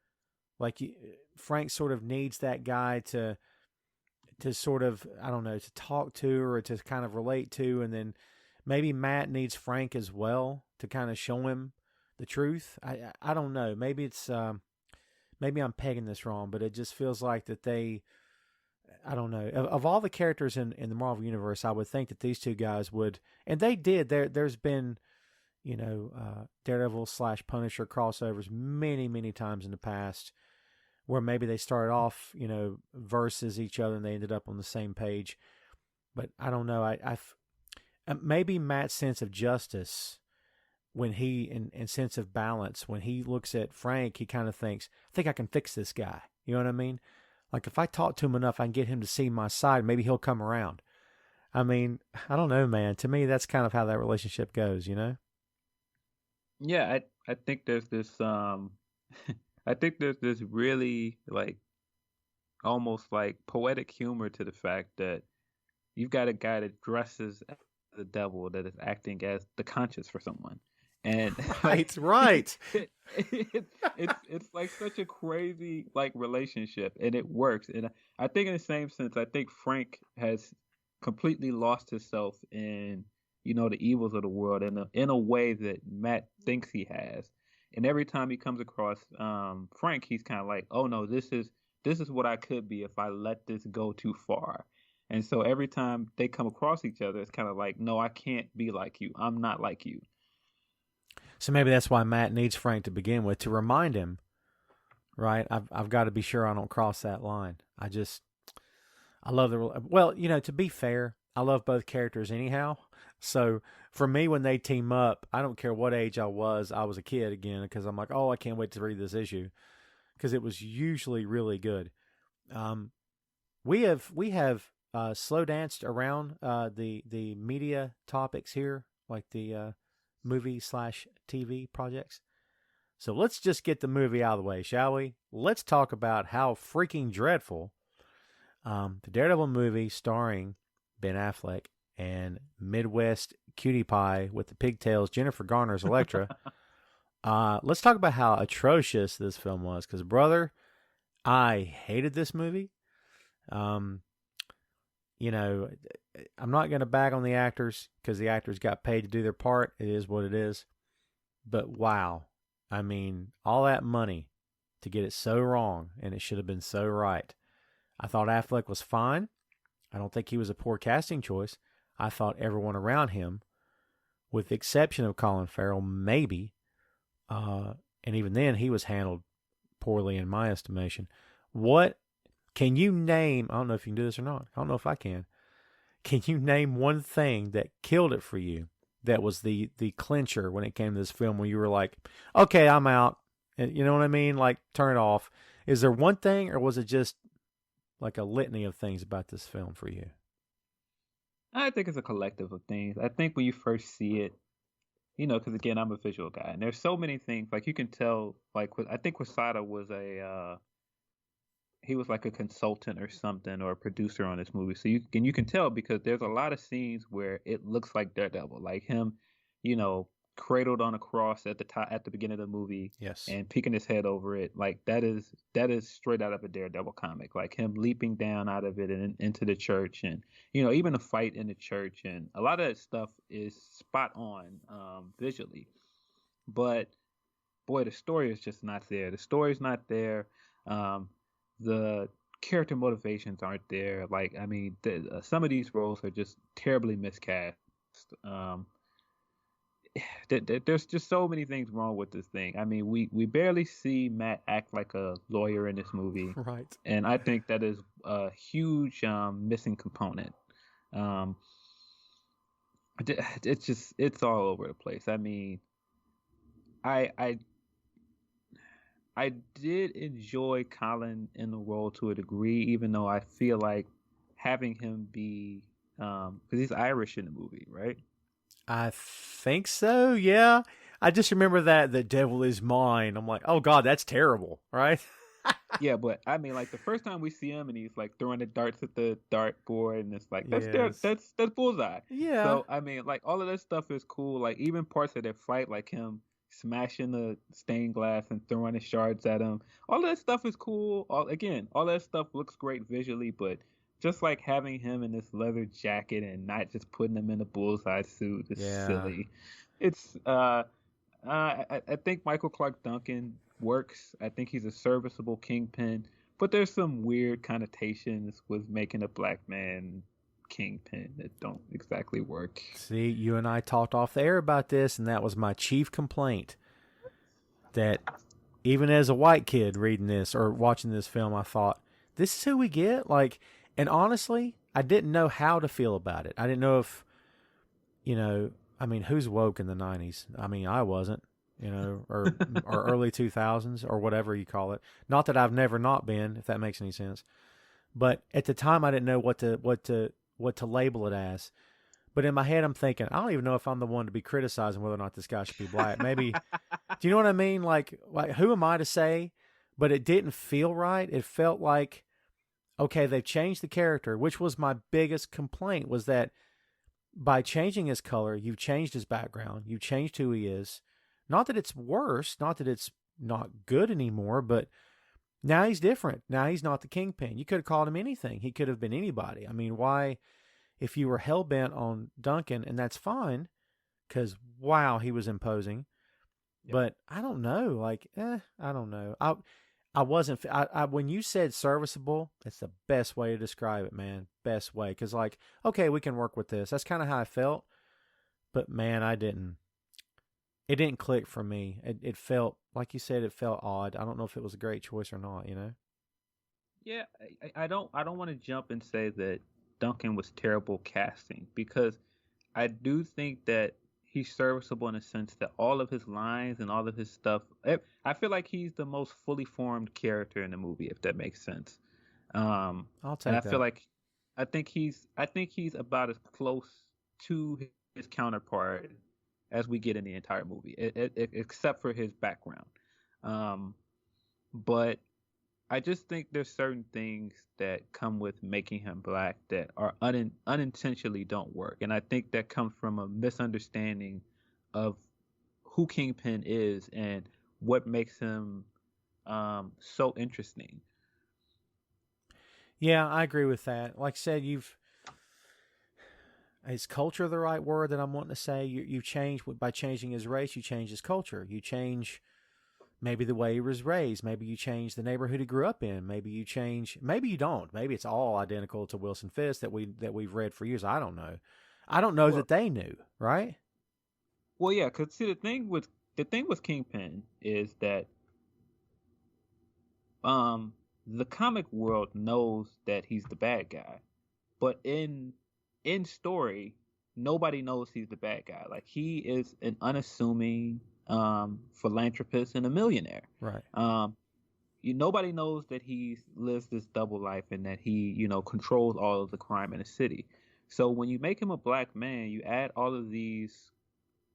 Like Frank sort of needs that guy to sort of, I don't know, to talk to or to kind of relate to, and then maybe Matt needs Frank as well to kind of show him the truth. I don't know. Maybe it's maybe I'm pegging this wrong, but it just feels like that they, I don't know. Of all the characters in the Marvel Universe, I would think that these two guys would, and they did. There's been, Daredevil / Punisher crossovers many, many times in the past, where maybe they started off, versus each other, and they ended up on the same page. But I don't know. Maybe Matt's sense of justice, when he and sense of balance, when he looks at Frank, he kind of thinks, I think I can fix this guy. You know what I mean? Like if I talk to him enough, I can get him to see my side. Maybe he'll come around. I mean, I don't know, man. To me, that's kind of how that relationship goes, Yeah, I think there's this I think there's this really like almost like poetic humor to the fact that you've got a guy that dresses as the devil that is acting as the conscience for someone. And Right, right. it's like such a crazy like relationship, and it works. And I think in the same sense, I think Frank has completely lost himself in the evils of the world in a way that Matt thinks he has. And every time he comes across Frank, he's kind of like, oh no, this is what I could be if I let this go too far. And so every time they come across each other, it's kind of like, no, I can't be like you. I'm not like you. So maybe that's why Matt needs Frank to begin with, to remind him, right? I've got to be sure I don't cross that line. I love well, to be fair, I love both characters anyhow. So for me, when they team up, I don't care what age I was a kid again, because I'm like, oh, I can't wait to read this issue, because it was usually really good. We have slow danced around the media topics here, like the movie / TV projects. So let's just get the movie out of the way, shall we? Let's talk about how freaking dreadful the Daredevil movie starring Ben Affleck and Midwest cutie pie with the pigtails, Jennifer Garner's Elektra. Let's talk about how atrocious this film was, because, brother, I hated this movie. I'm not going to bag on the actors, because the actors got paid to do their part. It is what it is. But wow. I mean, all that money to get it so wrong, and it should have been so right. I thought Affleck was fine. I don't think he was a poor casting choice. I thought everyone around him, with the exception of Colin Farrell, maybe, and even then he was handled poorly in my estimation. What can you name? I don't know if you can do this or not. I don't know if I can. Can you name one thing that killed it for you, that was the clincher when it came to this film, where you were like, okay, I'm out? And you know what I mean? Like, turn it off. Is there one thing, or was it just like a litany of things about this film for you? I think it's a collective of things. I think when you first see it, because again, I'm a visual guy, and there's so many things like you can tell. Like, I think Quesada was he was like a consultant or something, or a producer on this movie. So you can tell, because there's a lot of scenes where it looks like Daredevil, like him, cradled on a cross at the top at the beginning of the movie, Yes. and peeking his head over it. Like that is straight out of a Daredevil comic. Like him leaping down out of it and into the church, and even the fight in the church, and a lot of that stuff is spot on visually. But boy, the story is just not there. The story's not there. The character motivations aren't there. Like, I mean, some of these roles are just terribly miscast. there's just so many things wrong with this thing. I mean, we barely see Matt act like a lawyer in this movie, Right. and I think that is a huge missing component. Um, it's all over the place. I mean, I I I did enjoy Colin in the role to a degree, even though I feel like having him be because he's Irish in the movie, right? I think so. Yeah. I just remember that the devil is mine. I'm like, oh God, that's terrible, right? Yeah, but I mean, like the first time we see him and he's like throwing the darts at the dartboard, and it's like Yes. that's bullseye. Yeah. So I mean, like all of that stuff is cool. Like even parts of their fight, like him smashing the stained glass and throwing the shards at him. All of that stuff is cool. All that stuff looks great visually, but just like having him in this leather jacket and not just putting him in a bullseye suit is Yeah. silly. It's I think Michael Clark Duncan works. I think he's a serviceable kingpin, but there's some weird connotations with making a black man kingpin that don't exactly work. See, you and I talked off the air about this, and that was my chief complaint. That even as a white kid reading this or watching this film, I thought, this is who we get? Like, and honestly, I didn't know how to feel about it. I didn't know if, I mean, who's woke in the 90s? I mean, I wasn't, or early 2000s or whatever you call it. Not that I've never not been, if that makes any sense. But at the time, I didn't know what to label it as. But in my head, I'm thinking, I don't even know if I'm the one to be criticizing whether or not this guy should be black. Maybe, do you know what I mean? Like who am I to say? But it didn't feel right. It felt like, okay, they've changed the character, which was my biggest complaint, was that by changing his color, you've changed his background, you've changed who he is. Not that it's worse, not that it's not good anymore, but now he's different. Now he's not the kingpin. You could have called him anything. He could have been anybody. I mean, why, if you were hell-bent on Duncan, and that's fine, because, wow, he was imposing. Yep. But I don't know. Like, I don't know. I wasn't, when you said serviceable, that's the best way to describe it, man. Best way. Because, like, okay, we can work with this. That's kind of how I felt. But, man, it didn't click for me. It felt, like you said, it felt odd. I don't know if it was a great choice or not, Yeah, I don't want to jump and say that Duncan was terrible casting, because I do think that he's serviceable in the sense that all of his lines and all of his stuff, I feel like he's the most fully formed character in the movie, if that makes sense. I'll take and I that. feel like I think he's about as close to his counterpart as we get in the entire movie, except for his background. But I just think there's certain things that come with making him black that are unintentionally don't work. And I think that comes from a misunderstanding of who Kingpin is and what makes him so interesting. Yeah, I agree with that. Like I said, is culture the right word that I'm wanting to say? You change, by changing his race, you change his culture. You change maybe the way he was raised. Maybe you change the neighborhood he grew up in. Maybe you change. Maybe you don't. Maybe it's all identical to Wilson Fisk that we've read for years. I don't know. I don't know that they knew, right? Well, yeah, because see, the thing with Kingpin is that the comic world knows that he's the bad guy, but in story, nobody knows he's the bad guy. Like, he is an unassuming philanthropist and a millionaire. Right. Nobody knows that he lives this double life and that he, controls all of the crime in the city. So when you make him a black man, you add all of these,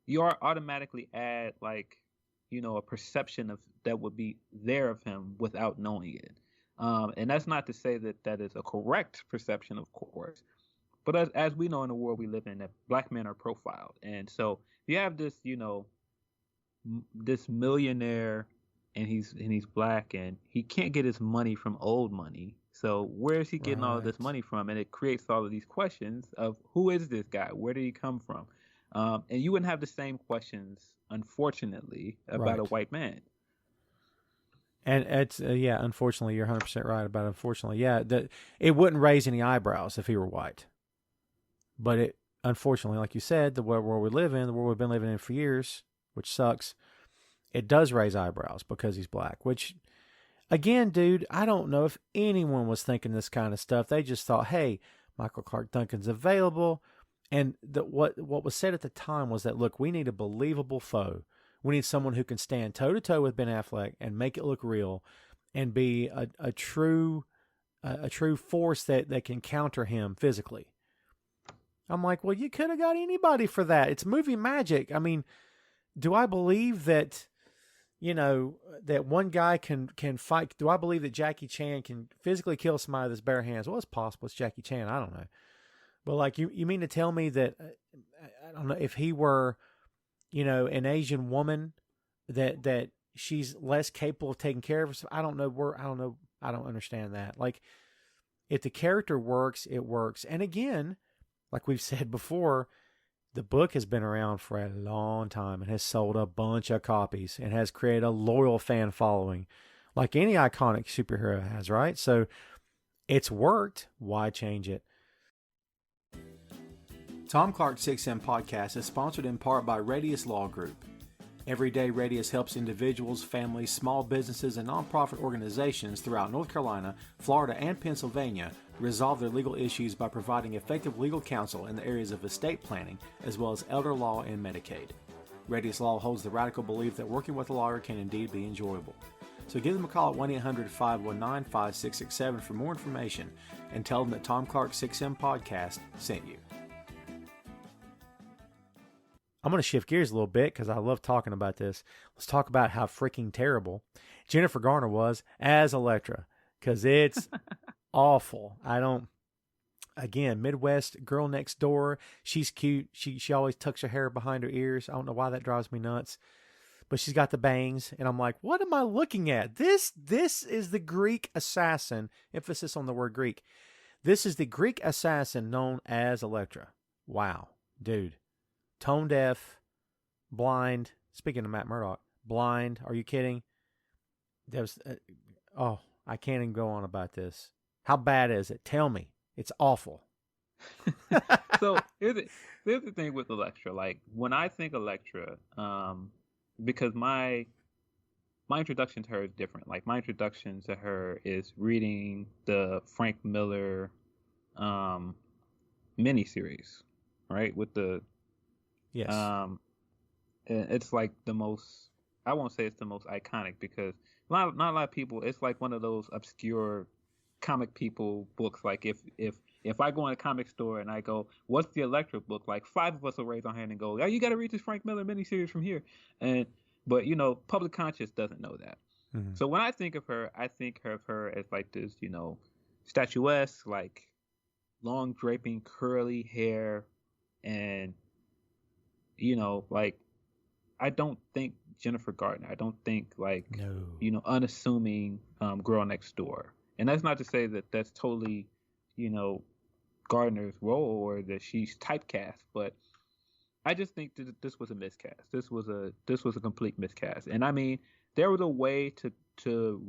you are automatically add, like, a perception of that would be there of him without knowing it. And that's not to say that that is a correct perception, of course. But as we know in the world we live in, that black men are profiled. And so you have this, this millionaire, and he's black, and he can't get his money from old money. So where is he getting all of this money from? And it creates all of these questions of, who is this guy? Where did he come from? And you wouldn't have the same questions, unfortunately, about a white man. And it's, unfortunately, you're 100% right about it. Unfortunately, it wouldn't raise any eyebrows if he were white. But unfortunately, like you said, the world we live in, the world we've been living in for years, which sucks, it does raise eyebrows because he's black, which, again, dude, I don't know if anyone was thinking this kind of stuff. They just thought, hey, Michael Clark Duncan's available. And what was said at the time was that, look, we need a believable foe. We need someone who can stand toe-to-toe with Ben Affleck and make it look real and be a true force that can counter him physically. I'm like, well, you could have got anybody for that. It's movie magic. I mean, do I believe that, that one guy can fight? Do I believe that Jackie Chan can physically kill somebody with his bare hands? Well, it's possible. It's Jackie Chan. I don't know. But like, you mean to tell me that, I don't know, if he were, an Asian woman, that she's less capable of taking care of herself? I don't know. I don't understand that. Like, if the character works, it works. And again, like we've said before, the book has been around for a long time and has sold a bunch of copies and has created a loyal fan following, like any iconic superhero has, right? So it's worked. Why change it? Tom Clark 6M Podcast is sponsored in part by Radius Law Group. Every day, Radius helps individuals, families, small businesses, and nonprofit organizations throughout North Carolina, Florida, and Pennsylvania resolve their legal issues by providing effective legal counsel in the areas of estate planning, as well as elder law and Medicaid. Radius Law holds the radical belief that working with a lawyer can indeed be enjoyable. So give them a call at 1-800-519-5667 for more information and tell them that Tom Clark 6M Podcast sent you. I'm going to shift gears a little bit because I love talking about this. Let's talk about how freaking terrible Jennifer Garner was as Elektra, because it's awful. Again, Midwest girl next door. She's cute. She always tucks her hair behind her ears. I don't know why that drives me nuts. But she's got the bangs, and I'm like, what am I looking at? This is the Greek assassin. Emphasis on the word Greek. This is the Greek assassin known as Elektra. Wow, dude. Tone deaf, blind. Speaking of Matt Murdock, blind. Are you kidding? There's, I can't even go on about this. How bad is it? Tell me. It's awful. So here's the thing with Elektra. Like, when I think Elektra, because my introduction to her is different. Like, my introduction to her is reading the Frank Miller miniseries, right? With the Yes. It's like the most, I won't say it's the most iconic, because not a lot of people, it's like one of those obscure comic people books. Like, if I go in a comic store and I go, what's the Elektra book? Like, 5 of us will raise our hand and go, oh, you got to read this Frank Miller miniseries from here. But public conscious doesn't know that. Mm-hmm. So when I think of her, I think of her as like this, statuesque, like long draping curly hair, and like, I don't think Jennifer Garner. I don't think like, no. Unassuming girl next door. And that's not to say that that's totally, Gardner's role or that she's typecast, but I just think that this was a miscast. This was a complete miscast. And I mean, there was a way to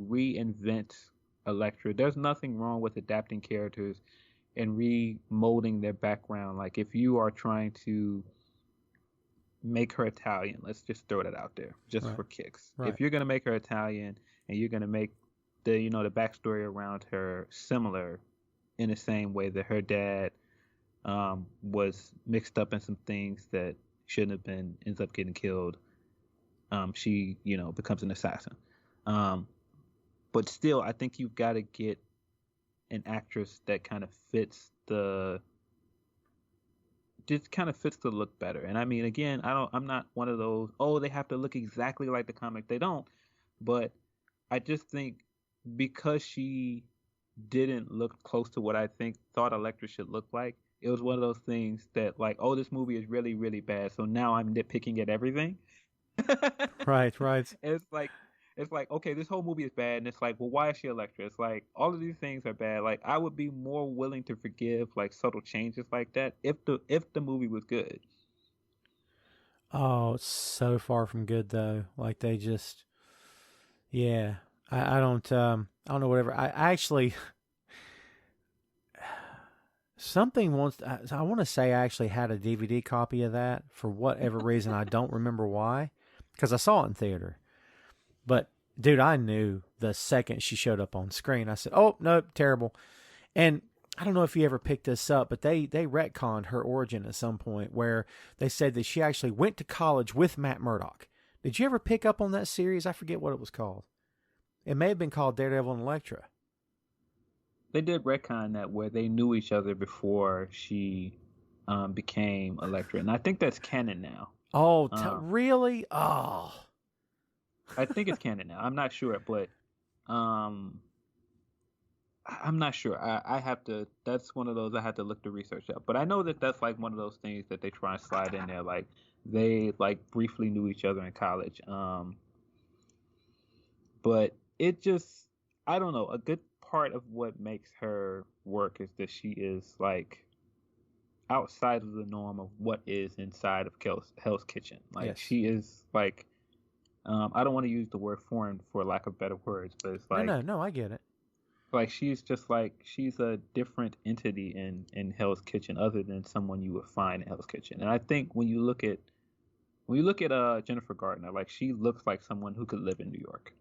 reinvent Elektra. There's nothing wrong with adapting characters and remolding their background. Like, if you are trying to make her Italian, let's just throw that out there just for kicks. Right. If you're going to make her Italian and you're going to make the the backstory around her similar in the same way that her dad was mixed up in some things that shouldn't have been, ends up getting killed, she becomes an assassin. But still, I think you've got to get an actress that kind of fits the look better. And I mean, again, I'm not one of those, they have to look exactly like the comic. They don't. But I just think because she didn't look close to what I thought Elektra should look like, it was one of those things that, like, this movie is really, really bad, so now I'm nitpicking at everything. Right. It's like, okay, this whole movie is bad, and it's like, well, why is she Elektra? It's like, all of these things are bad. Like, I would be more willing to forgive, like, subtle changes like that if the movie was good. Oh, it's so far from good, though. Like, they just, yeah. I don't know, whatever. I actually, Something wants. I want to say I actually had a DVD copy of that for whatever reason. I don't remember why, because I saw it in theater. But dude, I knew the second she showed up on screen. I said, "Oh no, terrible." And I don't know if you ever picked this up, but they retconned her origin at some point where they said that she actually went to college with Matt Murdock. Did you ever pick up on that series? I forget what it was called. It may have been called Daredevil and Elektra. They did retcon that where they knew each other before she became Elektra, and I think that's canon now. Oh, really? Oh, I think it's canon now. I'm not sure, but I'm not sure. I have to. That's one of those I have to look the research up. But I know that that's like one of those things that they try and slide in there. Like they like briefly knew each other in college. But it just, I don't know. A good part of what makes her work is that she is like outside of the norm of what is inside of Hell's Kitchen. Like yes. she is like, I don't want to use the word foreign for lack of better words, but it's like No, I get it. like she's just like she's a different entity in Hell's Kitchen other than someone you would find in Hell's Kitchen. And I think when you look at Jennifer Gardner, like she looks like someone who could live in New York.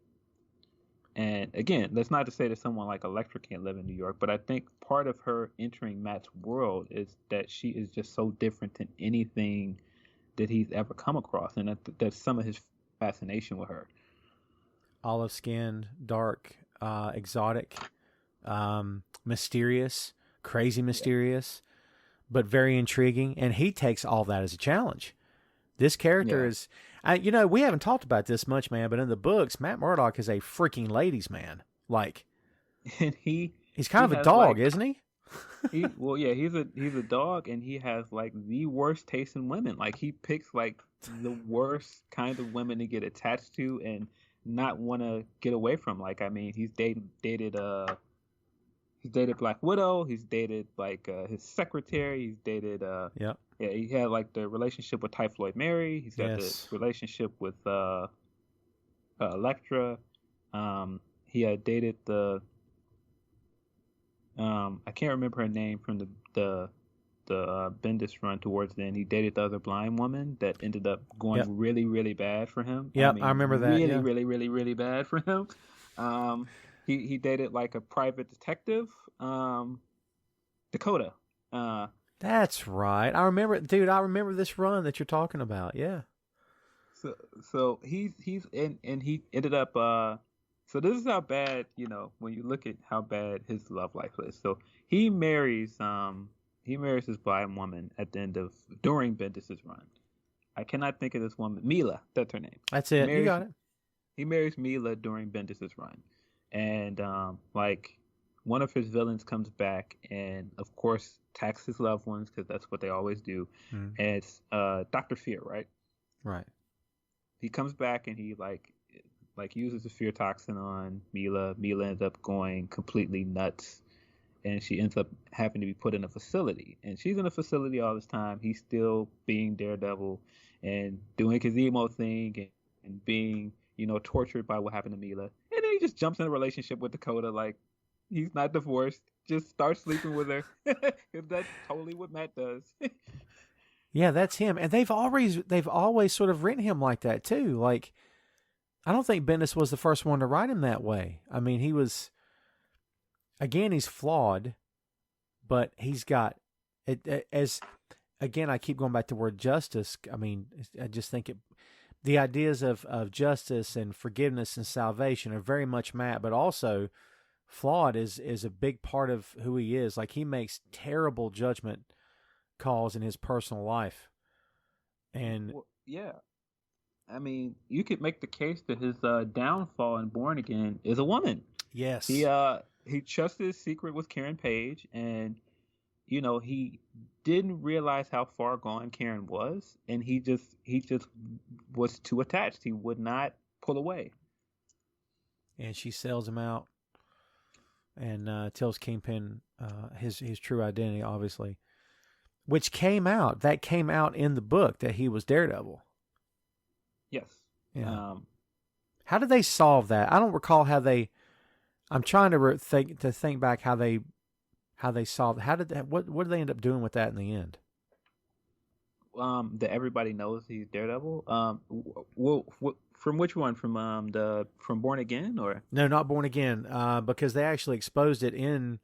And again, that's not to say that someone like Elektra can't live in New York, but I think part of her entering Matt's world is that she is just so different than anything that he's ever come across, and that's some of his fascination with her. Olive skinned, dark, exotic, mysterious, crazy mysterious, but very intriguing. And he takes all that as a challenge. This character is, we haven't talked about this much, man, but in the books, Matt Murdock is a freaking ladies' man. Like, and he's kind of a dog, isn't he? He's a dog, and he has like the worst taste in women. Like he picks like the worst kind of women to get attached to and not want to get away from. Like, I mean, he's dated Black Widow. He's dated like his secretary. He's dated yeah, he had like the relationship with Typhoid Mary. He's got the relationship with Elektra. He had dated the I can't remember her name from the Bendis run towards the end. He dated the other blind woman that ended up going really, really bad for him. Yeah, I remember that. Really, really, really, really bad for him. He dated like a private detective, Dakota. That's right. I remember, dude. I remember this run that you're talking about. Yeah. So he's and he ended up. So this is how bad, when you look at how bad his love life is. So he marries his blind woman during Bendis' run. I cannot think of this woman. Mila, that's her name. That's it. You got it. He marries Mila during Bendis' run, and like one of his villains comes back and of course attacks his loved ones because that's what they always do. And it's Dr. Fear, right? Right. He comes back and he like uses a fear toxin on Mila. Mila ends up going completely nuts, and she ends up having to be put in a facility. And she's in a facility all this time. He's still being Daredevil and doing his emo thing and being, tortured by what happened to Mila. And then he just jumps in a relationship with Dakota. Like, he's not divorced. Just starts sleeping with her. Because that's totally what Matt does. Yeah, that's him. And they've always sort of written him like that too. Like, I don't think Bendis was the first one to write him that way. I mean, he's flawed, but he's got I keep going back to the word justice. I mean, I just think the ideas of justice and forgiveness and salvation are very much Matt, but also flawed is a big part of who he is. Like, he makes terrible judgment calls in his personal life. And yeah. I mean, you could make the case that his downfall in Born Again is a woman. Yes. He trusted his secret with Karen Page, and he didn't realize how far gone Karen was, and he just was too attached. He would not pull away. And she sells him out and tells Kingpin his true identity, obviously, which came out in the book that he was Daredevil. Yes. Yeah. How did they solve that? I don't recall how they. I'm trying to think back how they how they solved. How did that? What did they end up doing with that in the end? That everybody knows he's Daredevil. From which one? From Born Again or? No, not Born Again, because they actually exposed it in.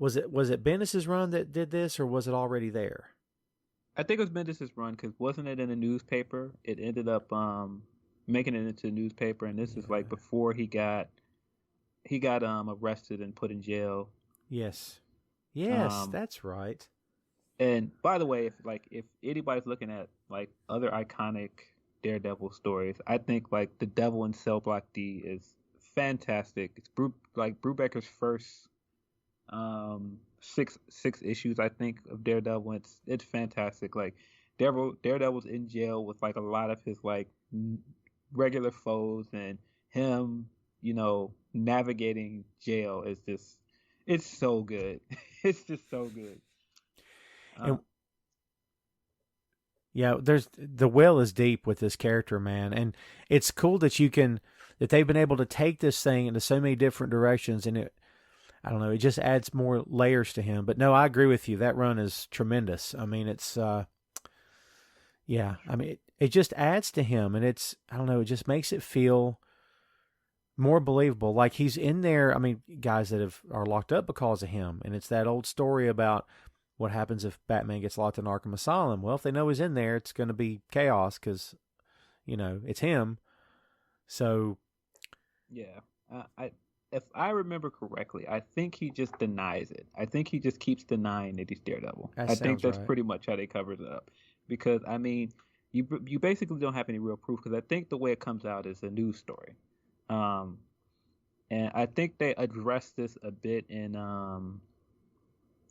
Was it Bendis's run that did this, or was it already there? I think it was Bendis' run because wasn't it in a newspaper? It ended up making it into a newspaper, and this is like before he got arrested and put in jail. Yes, that's right. And by the way, if anybody's looking at like other iconic Daredevil stories, I think like The Devil in Cell Block D is fantastic. It's Brubaker's first six issues, I think, of Daredevil. It's fantastic. Like Daredevil's in jail with like a lot of his like regular foes, and him, navigating jail is just it's so good. It's just so good. And yeah, the well is deep with this character, man, and it's cool that they've been able to take this thing into so many different directions, and I don't know, it just adds more layers to him. But no, I agree with you. That run is tremendous. I mean, it's it just adds to him, and I don't know, it just makes it feel more believable. Like he's in there. I mean, guys that are locked up because of him, and it's that old story about what happens if Batman gets locked in Arkham Asylum. Well, if they know he's in there, it's going to be chaos because, it's him. So, yeah, if I remember correctly, I think he just denies it. I think he just keeps denying that he's Daredevil. I think that's right. Pretty much how they covered it up. Because I mean, you basically don't have any real proof. Because I think the way it comes out is a news story, and I think they addressed this a bit in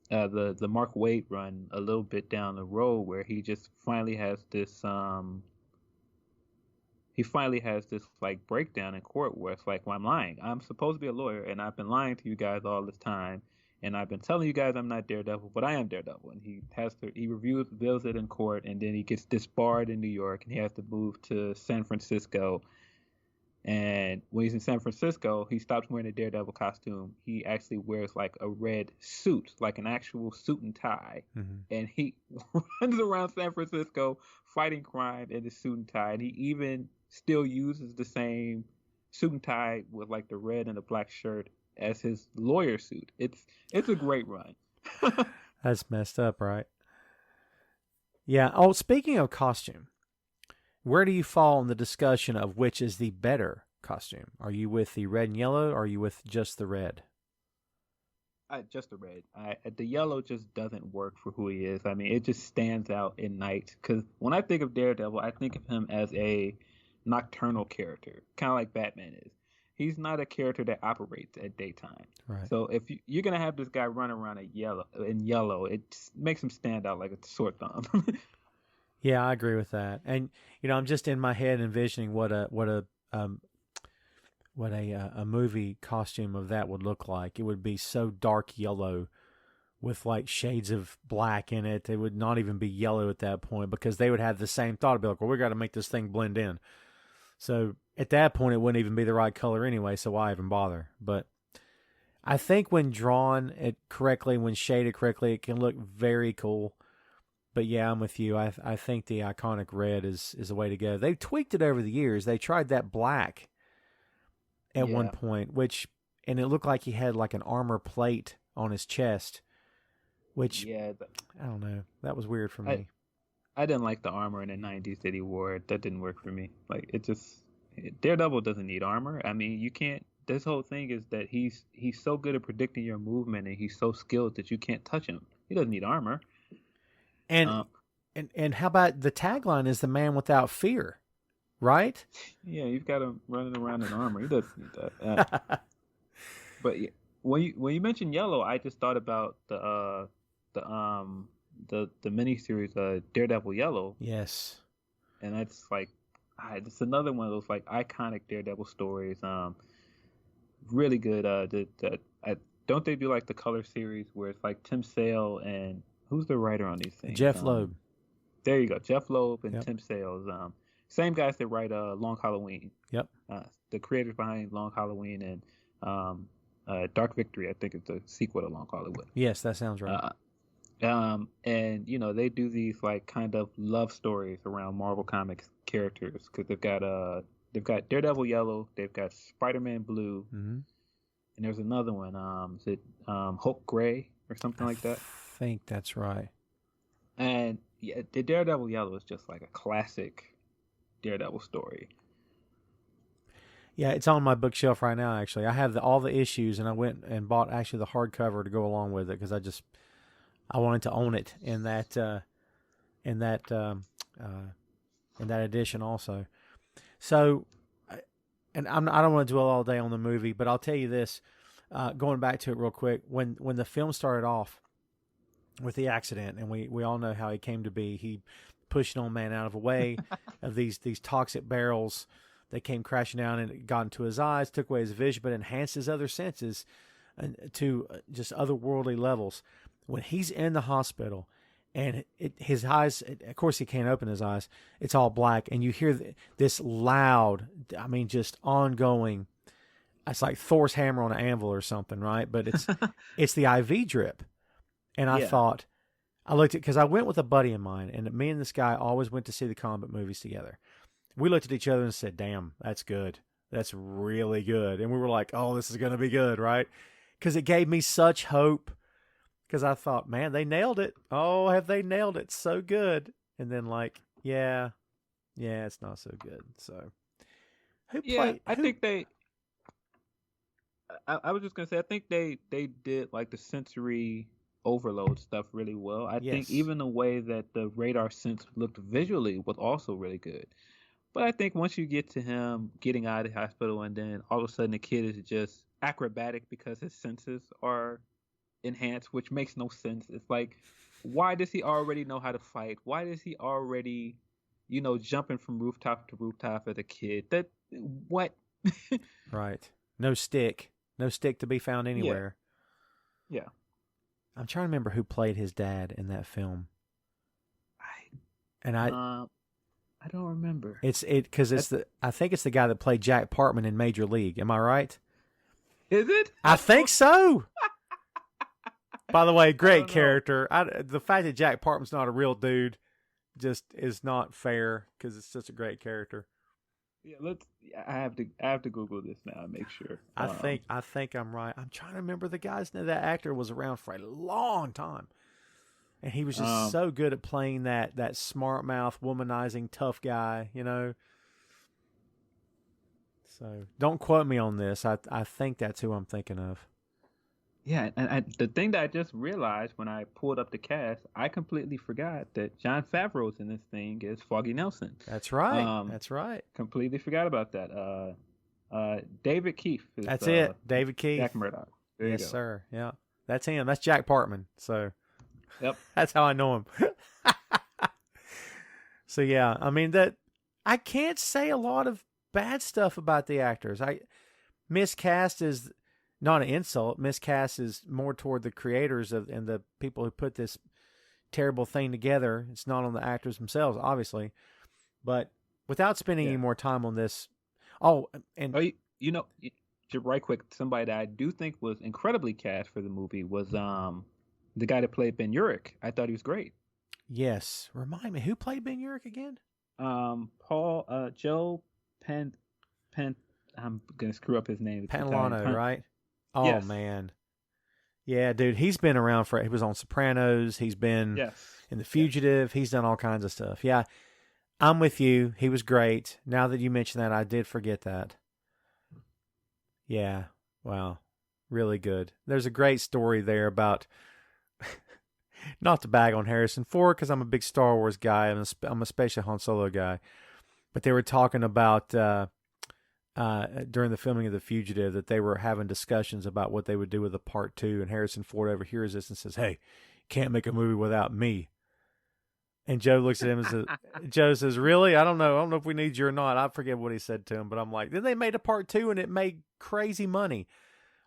the Mark Waid run a little bit down the road, where he just finally has this like breakdown in court where it's like, well, I'm lying. I'm supposed to be a lawyer, and I've been lying to you guys all this time, and I've been telling you guys I'm not Daredevil, but I am Daredevil. And he reveals it in court, and then he gets disbarred in New York, and he has to move to San Francisco. And when he's in San Francisco, he stops wearing a Daredevil costume. He actually wears like a red suit, like an actual suit and tie. Mm-hmm. And he runs around San Francisco fighting crime in the suit and tie. And he even still uses the same suit and tie with like the red and the black shirt as his lawyer suit. It's a great run. That's messed up, right? Yeah. Oh, speaking of costume, where do you fall in the discussion of which is the better costume? Are you with the red and yellow, or are you with just the red? Just the red. The yellow just doesn't work for who he is. I mean, it just stands out in night. Because when I think of Daredevil, I think of him as a nocturnal character, kind of like Batman is. He's not a character that operates at daytime. Right. So if you're gonna have this guy run around in yellow, it makes him stand out like a sore thumb. Yeah, I agree with that. And I'm just in my head envisioning what a movie costume of that would look like. It would be so dark yellow with like shades of black in it. It would not even be yellow at that point, because they would have the same thought. It'd be like, well, we got to make this thing blend in. So at that point, it wouldn't even be the right color anyway, so why even bother? But I think when drawn it correctly, when shaded correctly, it can look very cool. But yeah, I'm with you. I think the iconic red is the way to go. They've tweaked it over the years. They tried that black at one point, and it looked like he had like an armor plate on his chest, which I don't know. That was weird for me. I didn't like the armor in the 90s that he wore. That didn't work for me. Like Daredevil doesn't need armor. I mean, you can't. This whole thing is that he's so good at predicting your movement, and he's so skilled that you can't touch him. He doesn't need armor. And how about the tagline is the man without fear, right? Yeah, you've got him running around in armor. He doesn't need that. But when you mentioned yellow, I just thought about the miniseries Daredevil Yellow. Yes. And that's like it's another one of those like iconic Daredevil stories. Really good. Don't they do like the color series where it's like Tim Sale and who's the writer on these things? Jeff Loeb. There you go. Jeff Loeb and Tim Sales. Same guys that write Long Halloween. Yep. The creators behind Long Halloween and Dark Victory, I think it's a sequel to Long Hollywood. Yes, that sounds right. And they do these like kind of love stories around Marvel Comics characters because they've got Daredevil Yellow, they've got Spider-Man Blue, Mm-hmm. and there's another one. Is it Hulk Gray or something like that? I think that's right. And yeah, the Daredevil Yellow is just like a classic Daredevil story. Yeah, it's on my bookshelf right now. Actually, I have all the issues, and I went and bought actually the hardcover to go along with it because I wanted to own it in that in that in that edition also. So, and I don't want to dwell all day on the movie, but I'll tell you this. Going back to it real quick, when the film started off with the accident, and we all know how he came to be. He pushed an old man out of the way of these toxic barrels. They came crashing down and it got into his eyes, took away his vision, but enhanced his other senses to just otherworldly levels. When he's in the hospital and his eyes, of course he can't open his eyes, it's all black, and you hear this loud, I mean, just ongoing, it's like Thor's hammer on an anvil or something, right? But it's the IV drip. And I thought, I looked at, because I went with a buddy of mine, and me and this guy always went to see the comic movies together. We looked at each other and said, damn, that's good. That's really good. And we were like, oh, this is going to be good, right? Because it gave me such hope. Because I thought, man, they nailed it. Oh, have they nailed it? So good. And then yeah, it's not so good. So, I think they. I was just gonna say, I think they did like the sensory overload stuff really well. I think even the way that the radar sense looked visually was also really good. But I think once you get to him getting out of the hospital and then all of a sudden the kid is just acrobatic because his senses are enhanced, which makes no sense. It's like, why does he already know how to fight? Why does he already, jumping from rooftop to rooftop as a kid? What? Right. No stick to be found anywhere. Yeah. I'm trying to remember who played his dad in that film. I don't remember. I think it's the guy that played Jack Parkman in Major League. Am I right? Is it? I think so. By the way, great character. The fact that Jack Parkman's not a real dude just is not fair because it's such a great character. Yeah, I have to Google this now and make sure. I think I'm right. I'm trying to remember the guy's name. That actor was around for a long time. And he was just so good at playing that smart mouth, womanizing, tough guy, So don't quote me on this. I think that's who I'm thinking of. Yeah, and the thing that I just realized when I pulled up the cast, I completely forgot that Jon Favreau's in this thing as Foggy Nelson. That's right. That's right. Completely forgot about that. David Keefe. That's it. David Keefe. Jack Murdoch. There you go. Yes, sir. Yeah, that's him. That's Jack Parkman. So. Yep. That's how I know him. So yeah, I mean I can't say a lot of bad stuff about the actors. Miscast is not an insult. Miscast is more toward the creators and the people who put this terrible thing together. It's not on the actors themselves, obviously. But without spending any more time on this, right quick, somebody that I do think was incredibly cast for the movie was the guy that played Ben Urich. I thought he was great. Yes. Remind me, who played Ben Urich again? Joe Pen. I'm gonna screw up his name. Pantalano, right? Oh yes. Man. Yeah, dude, he's been around he was on Sopranos. He's been in The Fugitive. He's done all kinds of stuff. Yeah, I'm with you. He was great. Now that you mention that, I did forget that. Yeah. Wow. Really good. There's a great story there about. Not to bag on Harrison Ford because I'm a big Star Wars guy. I'm especially a Han Solo guy. But they were talking about during the filming of The Fugitive that they were having discussions about what they would do with the part 2. And Harrison Ford overhears this and says, "Hey, can't make a movie without me." And Joe looks at him and says, Joe says, "Really? I don't know if we need you or not." I forget what he said to him, but I'm like, then they made a part 2 and it made crazy money.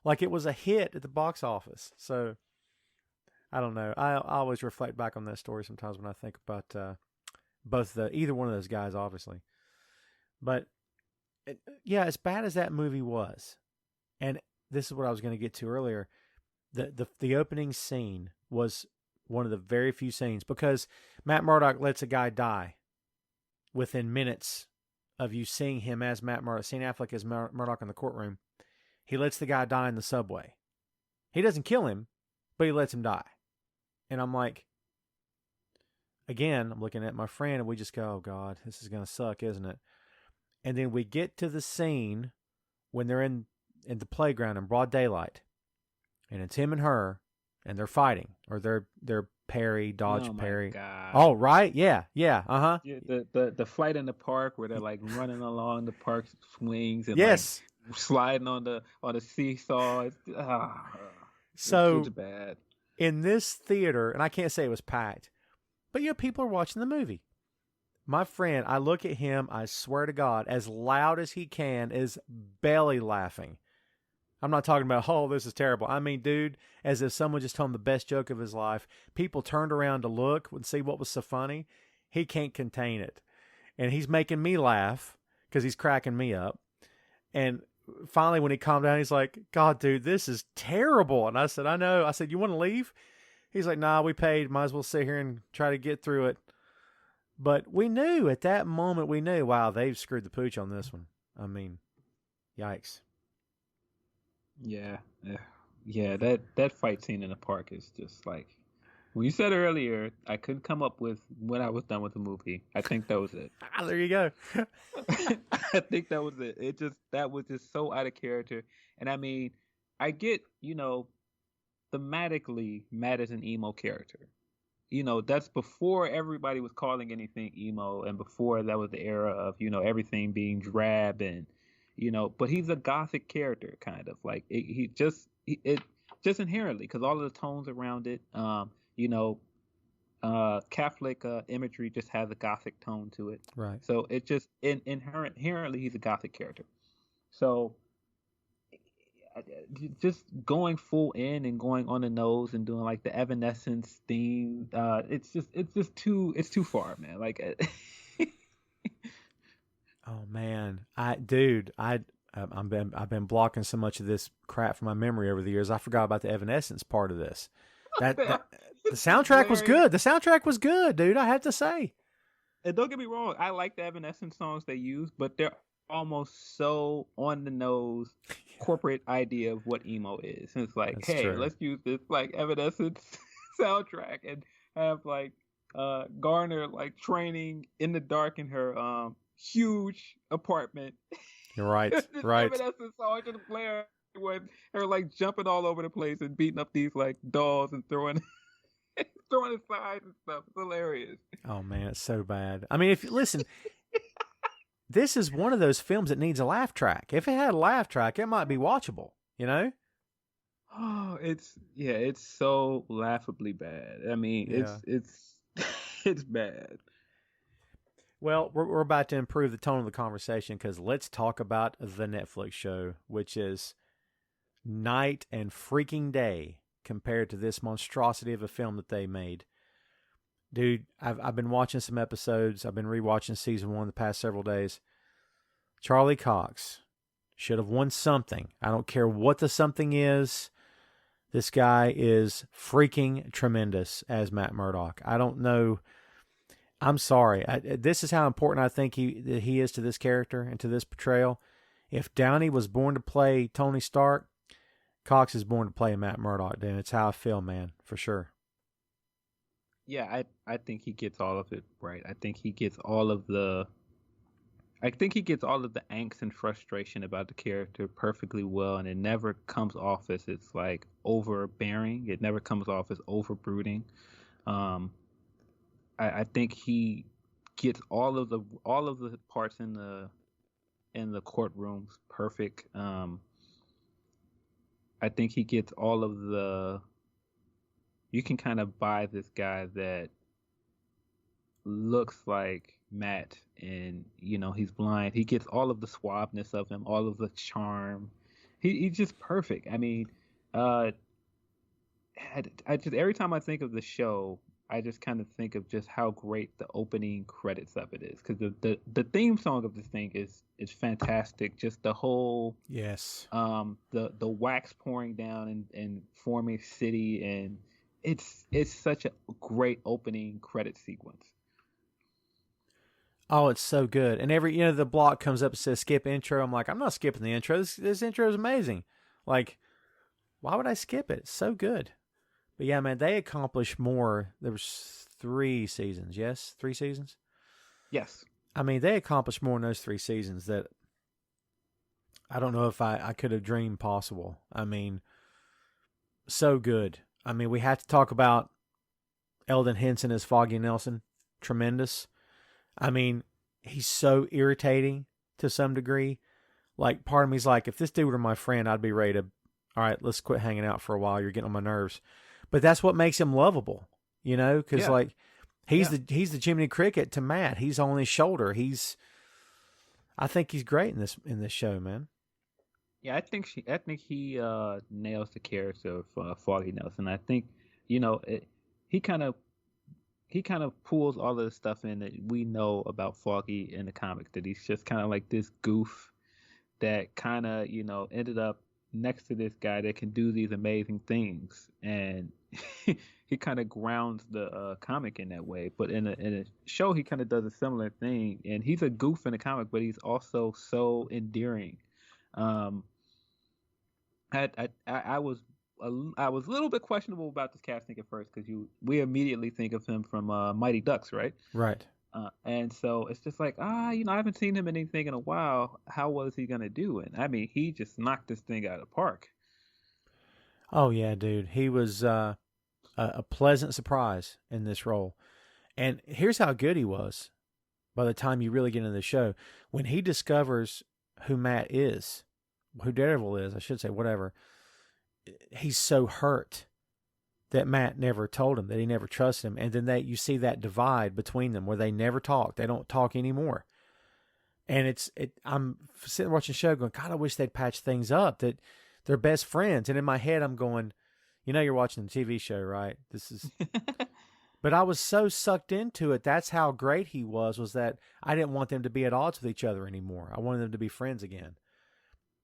Like it was a hit at the box office. So I don't know. I always reflect back on that story sometimes when I think about either one of those guys, obviously. But yeah, as bad as that movie was, and this is what I was going to get to earlier. The opening scene was one of the very few scenes because Matt Murdock lets a guy die within minutes of you seeing him as Matt Murdock, seeing Affleck as Murdock in the courtroom. He lets the guy die in the subway. He doesn't kill him, but he lets him die. And I'm like, again, I'm looking at my friend and we just go, oh God, this is going to suck, isn't it? And then we get to the scene when they're in the playground in broad daylight. And it's him and her, and they're fighting. Or they're parry, dodge, parry. God. Oh, right? Yeah, uh-huh. Yeah, the fight in the park where they're like running along the park swings and yes. like sliding on the seesaw. So it's bad. In this theater, and I can't say it was packed, but people are watching the movie. My friend, I look at him, I swear to God, as loud as he can, is belly laughing. I'm not talking about, oh, this is terrible. I mean, dude, as if someone just told him the best joke of his life. People turned around to look and see what was so funny. He can't contain it. And he's making me laugh because he's cracking me up. And finally, when he calmed down, he's like, God, dude, this is terrible. And I said, I know. I said, you want to leave? He's like, nah, we paid. Might as well sit here and try to get through it. But we knew at that moment, wow, they've screwed the pooch on this one. I mean, yikes. Yeah. That fight scene in the park is just like, when you said earlier, I couldn't come up with when I was done with the movie. I think that was it. There you go. I think that was it. That was just so out of character. And I mean, I get, thematically, Matt is an emo character. That's before everybody was calling anything emo, and before that was the era of, everything being drab and, but he's a gothic character, kind of like it just inherently, because all of the tones around it, Catholic imagery just has a gothic tone to it. Right. So it just inherently he's a gothic character. So just going full in and going on the nose and doing like the Evanescence theme, it's too far, man. Like. Oh man, I've been blocking so much of this crap from my memory over the years. I forgot about the Evanescence part of this. The soundtrack was good. The soundtrack was good, dude. I have to say. And don't get me wrong, I like the Evanescence songs they use, but they're almost so on the nose corporate idea of what emo is. And it's like, that's true. Let's use this like Evanescence soundtrack and have like Garner like training in the dark in her huge apartment. You're right. Right. Evanescence song to the player with her like jumping all over the place and beating up these like dolls and throwing aside and stuff. It's hilarious. Oh man, it's so bad. I mean, if you listen, this is one of those films that needs a laugh track. If it had a laugh track, it might be watchable, Oh, it's so laughably bad. I mean, it's bad. Well, we're about to improve the tone of the conversation because let's talk about the Netflix show, which is night and freaking day compared to this monstrosity of a film that they made. Dude, I've been watching some episodes. I've been rewatching season 1 the past several days. Charlie Cox should have won something. I don't care what the something is. This guy is freaking tremendous as Matt Murdock. I don't know. I'm sorry. This is how important I think he is to this character and to this portrayal. If Downey was born to play Tony Stark, Cox is born to play Matt Murdock. Then it's how I feel, man, for sure. Yeah, I think he gets all of it right. I think he gets all of the angst and frustration about the character perfectly well, and it never comes off as it's like overbearing. It never comes off as overbrooding. I think he gets all of the parts in the courtrooms perfect. I think he gets all of the. You can kind of buy this guy that looks like Matt, and he's blind. He gets all of the suaveness of him, all of the charm. He's just perfect. I mean, I just every time I think of the show, I just kind of think of just how great the opening credits of it is, because the theme song of this thing is fantastic. Just the whole Yes. the wax pouring down and forming city, and it's such a great opening credit sequence. Oh, it's so good. And the block comes up and says skip intro. I'm like, I'm not skipping the intro. This intro is amazing. Like, why would I skip it? It's so good. But yeah, man, they accomplished more. There was 3 seasons. Yes, 3 seasons. Yes. I mean, they accomplished more in those 3 seasons that I don't know if I could have dreamed possible. I mean, so good. I mean, we have to talk about Eldon Henson as Foggy Nelson. Tremendous. I mean, he's so irritating to some degree. Like, part of me's like, if this dude were my friend, I'd be ready to, all right, let's quit hanging out for a while. You're getting on my nerves. But that's what makes him lovable, because like he's the Jiminy Cricket to Matt. He's on his shoulder. I think he's great in this show, man. Yeah, I think he nails the character of Foggy Nelson. I think he kind of pulls all of the stuff in that we know about Foggy in the comics. That he's just kind of like this goof that kind of ended up next to this guy that can do these amazing things, and he kind of grounds the comic in that way. But in a show, he kind of does a similar thing, and he's a goof in the comic, but he's also so endearing. Um, I was I was a little bit questionable about this casting at first, because we immediately think of him from Mighty Ducks, right? Right. And so it's just like, I haven't seen him in anything in a while. How was he gonna do? And I mean, he just knocked this thing out of the park. Oh yeah, dude. He was a pleasant surprise in this role. And here's how good he was by the time you really get into the show. When he discovers who Matt is, who Daredevil is, I should say, whatever, he's so hurt that Matt never told him, that he never trusted him. And then you see that divide between them where they never talk. They don't talk anymore. And I'm sitting watching the show going, God, I wish they'd patch things up, that they're best friends. And in my head, I'm going, you're watching the TV show, right? But I was so sucked into it. That's how great he was that I didn't want them to be at odds with each other anymore. I wanted them to be friends again.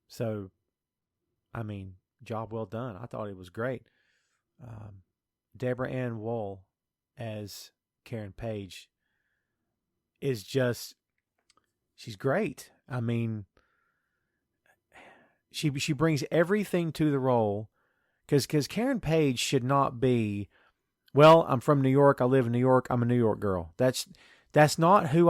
So, I mean, job well done. I thought it was great. Deborah Ann Woll as Karen Page is she's great. I mean, she brings everything to the role, because Karen Page should not be, well, I'm from New York, I live in New York, I'm a New York girl. That's not who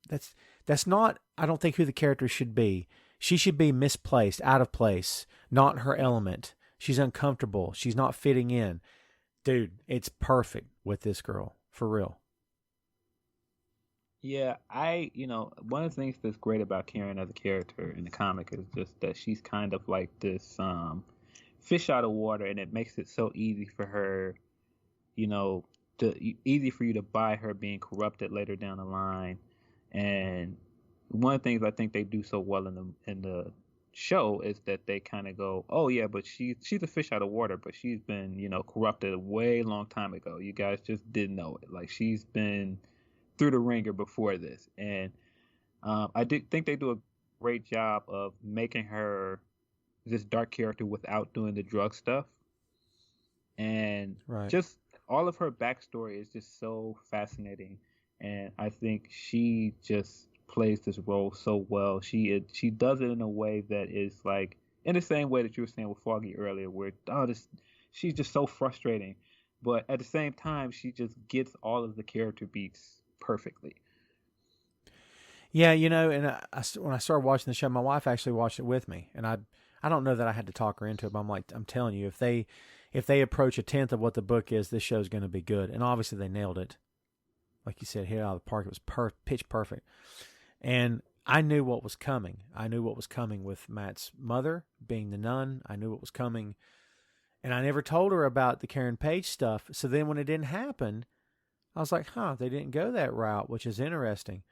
that's not, I don't think, who the character should be. She should be misplaced, out of place, not her element. She's uncomfortable. She's not fitting in. Dude, it's perfect with this girl, for real. Yeah, one of the things that's great about Karen as a character in the comic is just that she's kind of like this fish out of water, and it makes it so easy for her, easy for you to buy her being corrupted later down the line. And one of the things I think they do so well in the show is that they kind of go, oh yeah, but she's a fish out of water, but she's been corrupted a way long time ago. You guys just didn't know it. Like, she's been through the ringer before this. And I did think they do a great job of making her this dark character without doing the drug stuff. And right. Just all of her backstory is just so fascinating. And I think she just plays this role so well. She does it in a way that is like, in the same way that you were saying with Foggy earlier, where she's just so frustrating, but at the same time she just gets all of the character beats perfectly. Yeah, and when I started watching the show, my wife actually watched it with me, and I don't know that I had to talk her into it, but I'm telling you, if they approach a tenth of what the book is, this show's going to be good. And obviously they nailed it. Like you said, hit out of the park. It was pitch perfect. And I knew what was coming. I knew what was coming with Matt's mother being the nun. I knew what was coming. And I never told her about the Karen Page stuff. So then when it didn't happen, I was like, they didn't go that route, which is interesting.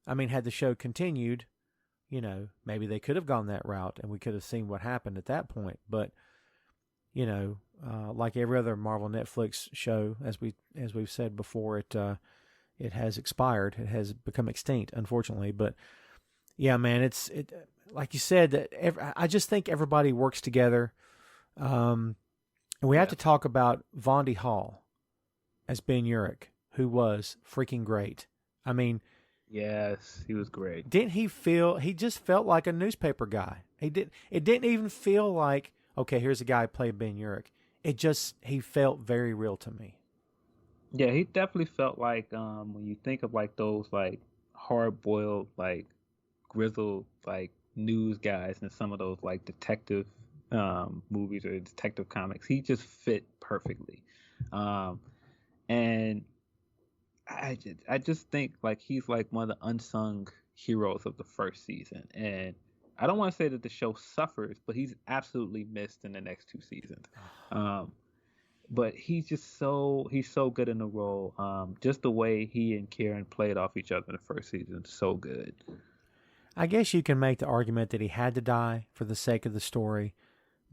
I mean, had the show continued, maybe they could have gone that route and we could have seen what happened at that point. But, like every other Marvel Netflix show, as we've said before, it has expired. It has become extinct, unfortunately. But yeah, man, it like you said that I just think everybody works together. And we have to talk about Vondi Hall as Ben Urich, who was freaking great. I mean, yes, he was great. didn't he feel? He just felt like a newspaper guy. He did. It didn't even feel like, okay, here's a guy who played Ben Urich. He felt very real to me. Yeah, he definitely felt like when you think of like those like hard boiled like grizzled like news guys in some of those like detective movies or detective comics, he just fit perfectly. Um, and I just think like he's like one of the unsung heroes of the first season, and I don't want to say that the show suffers, but he's absolutely missed in the next two seasons. Um, but he's so good in the role. Just the way he and Kieran played off each other in the first season, so good. I guess you can make the argument that he had to die for the sake of the story,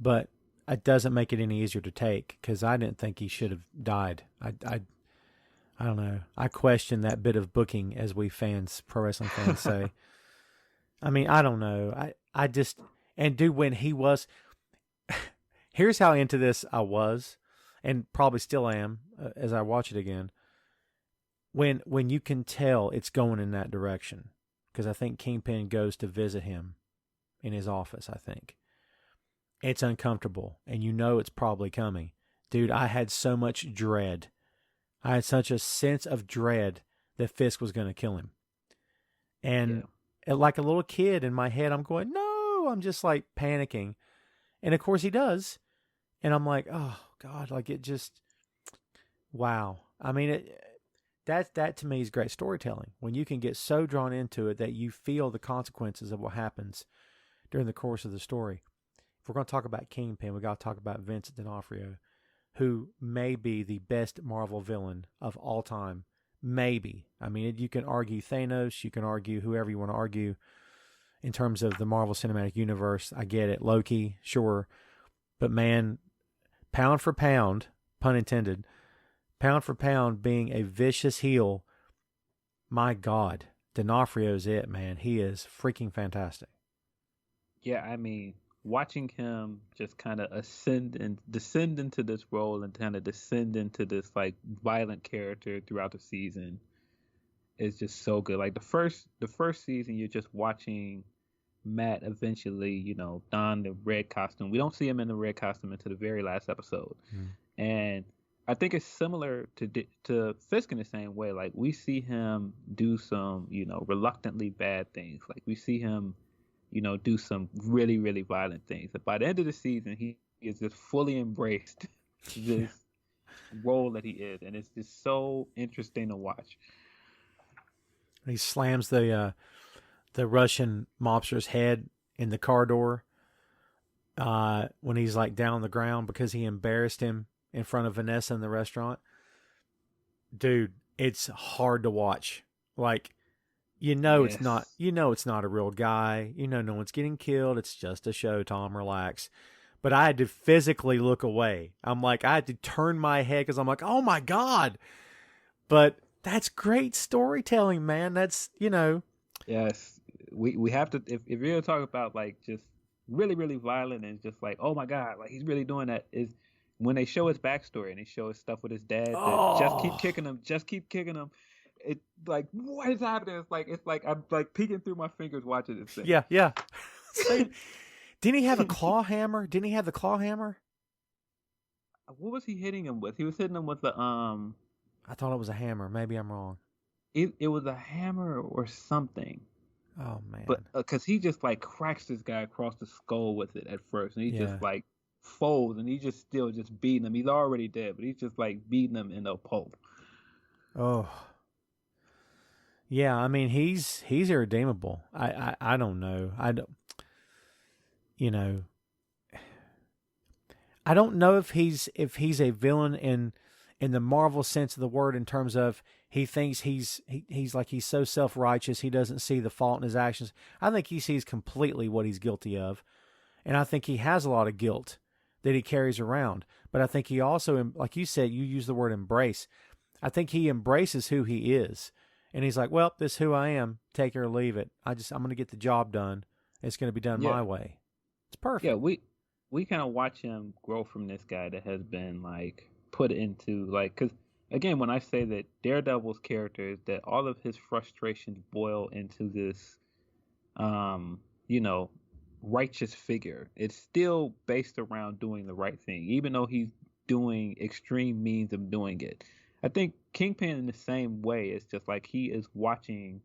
but it doesn't make it any easier to take because I didn't think he should have died. I don't know. I question that bit of booking, as we fans, pro wrestling fans, say. I mean, I don't know. I just, and dude, when he was, here's how into this I was, and probably still am as I watch it again. When you can tell it's going in that direction, because I think Kingpin goes to visit him in his office. I think it's uncomfortable, and you know it's probably coming, dude. I had so much dread. I had such a sense of dread that Fisk was going to kill him. And like a little kid in my head, I'm going, no, I'm just like panicking. And of course he does. And I'm like, oh God, like it just, wow. I mean, that to me is great storytelling. When you can get so drawn into it that you feel the consequences of what happens during the course of the story. If we're going to talk about Kingpin, we got to talk about Vincent D'Onofrio, who may be the best Marvel villain of all time. Maybe. I mean, you can argue Thanos, you can argue whoever you want to argue in terms of the Marvel Cinematic Universe. I get it. Loki, sure. But man, pound for pound, pun intended, pound for pound being a vicious heel, my God, D'Onofrio's it, man. He is freaking fantastic. Yeah, I mean, watching him just kind of ascend and descend into this role and kind of descend into this like violent character throughout the season is just so good. Like the first season, you're just watching Matt eventually, don the red costume. We don't see him in the red costume until the very last episode, and I think it's similar to Fisk in the same way. Like we see him do some, reluctantly bad things. Like we see him do some really, really violent things. But by the end of the season, he is just fully embraced this role that he is, and it's just so interesting to watch. He slams the Russian mobster's head in the car door when he's like down on the ground because he embarrassed him in front of Vanessa in the restaurant. Dude, it's hard to watch. Like, it's not a real guy. No one's getting killed. It's just a show, Tom, relax. But I had to physically look away. I'm like, I had to turn my head because I'm like, oh my God. But that's great storytelling, man. That's, Yes. We have to, if you're going to talk about like just really, really violent and just like, oh my God, like he's really doing that, is when they show his backstory and they show his stuff with his dad, that just keep kicking him. It like, what is happening? It's like I'm like peeking through my fingers watching this thing. Yeah. Didn't he have a claw hammer? Didn't he have the claw hammer? What was he hitting him with? He was hitting him with the I thought it was a hammer. Maybe I'm wrong. It was a hammer or something. Oh man! But because he just like cracks this guy across the skull with it at first, and he just like folds, and he's just still just beating him. He's already dead, but he's just like beating him in a pulp. Oh. Yeah, I mean he's irredeemable. I don't know. I don't know if he's a villain in the Marvel sense of the word, in terms of he thinks he's so self-righteous he doesn't see the fault in his actions. I think he sees completely what he's guilty of, and I think he has a lot of guilt that he carries around. But I think he also, like you said, you use the word embrace. I think he embraces who he is. And he's like, well, this is who I am. Take it or leave it. I'm going to get the job done. It's going to be done Yeah. my way. It's Yeah, perfect. we kind of watch him grow from this guy that has been like put into like because again when I say that Daredevil's character is that all of his frustrations boil into this um you know righteous figure. It's still based around doing the right thing even though he's doing extreme means of doing it. I think Kingpin in the same way is just like he is watching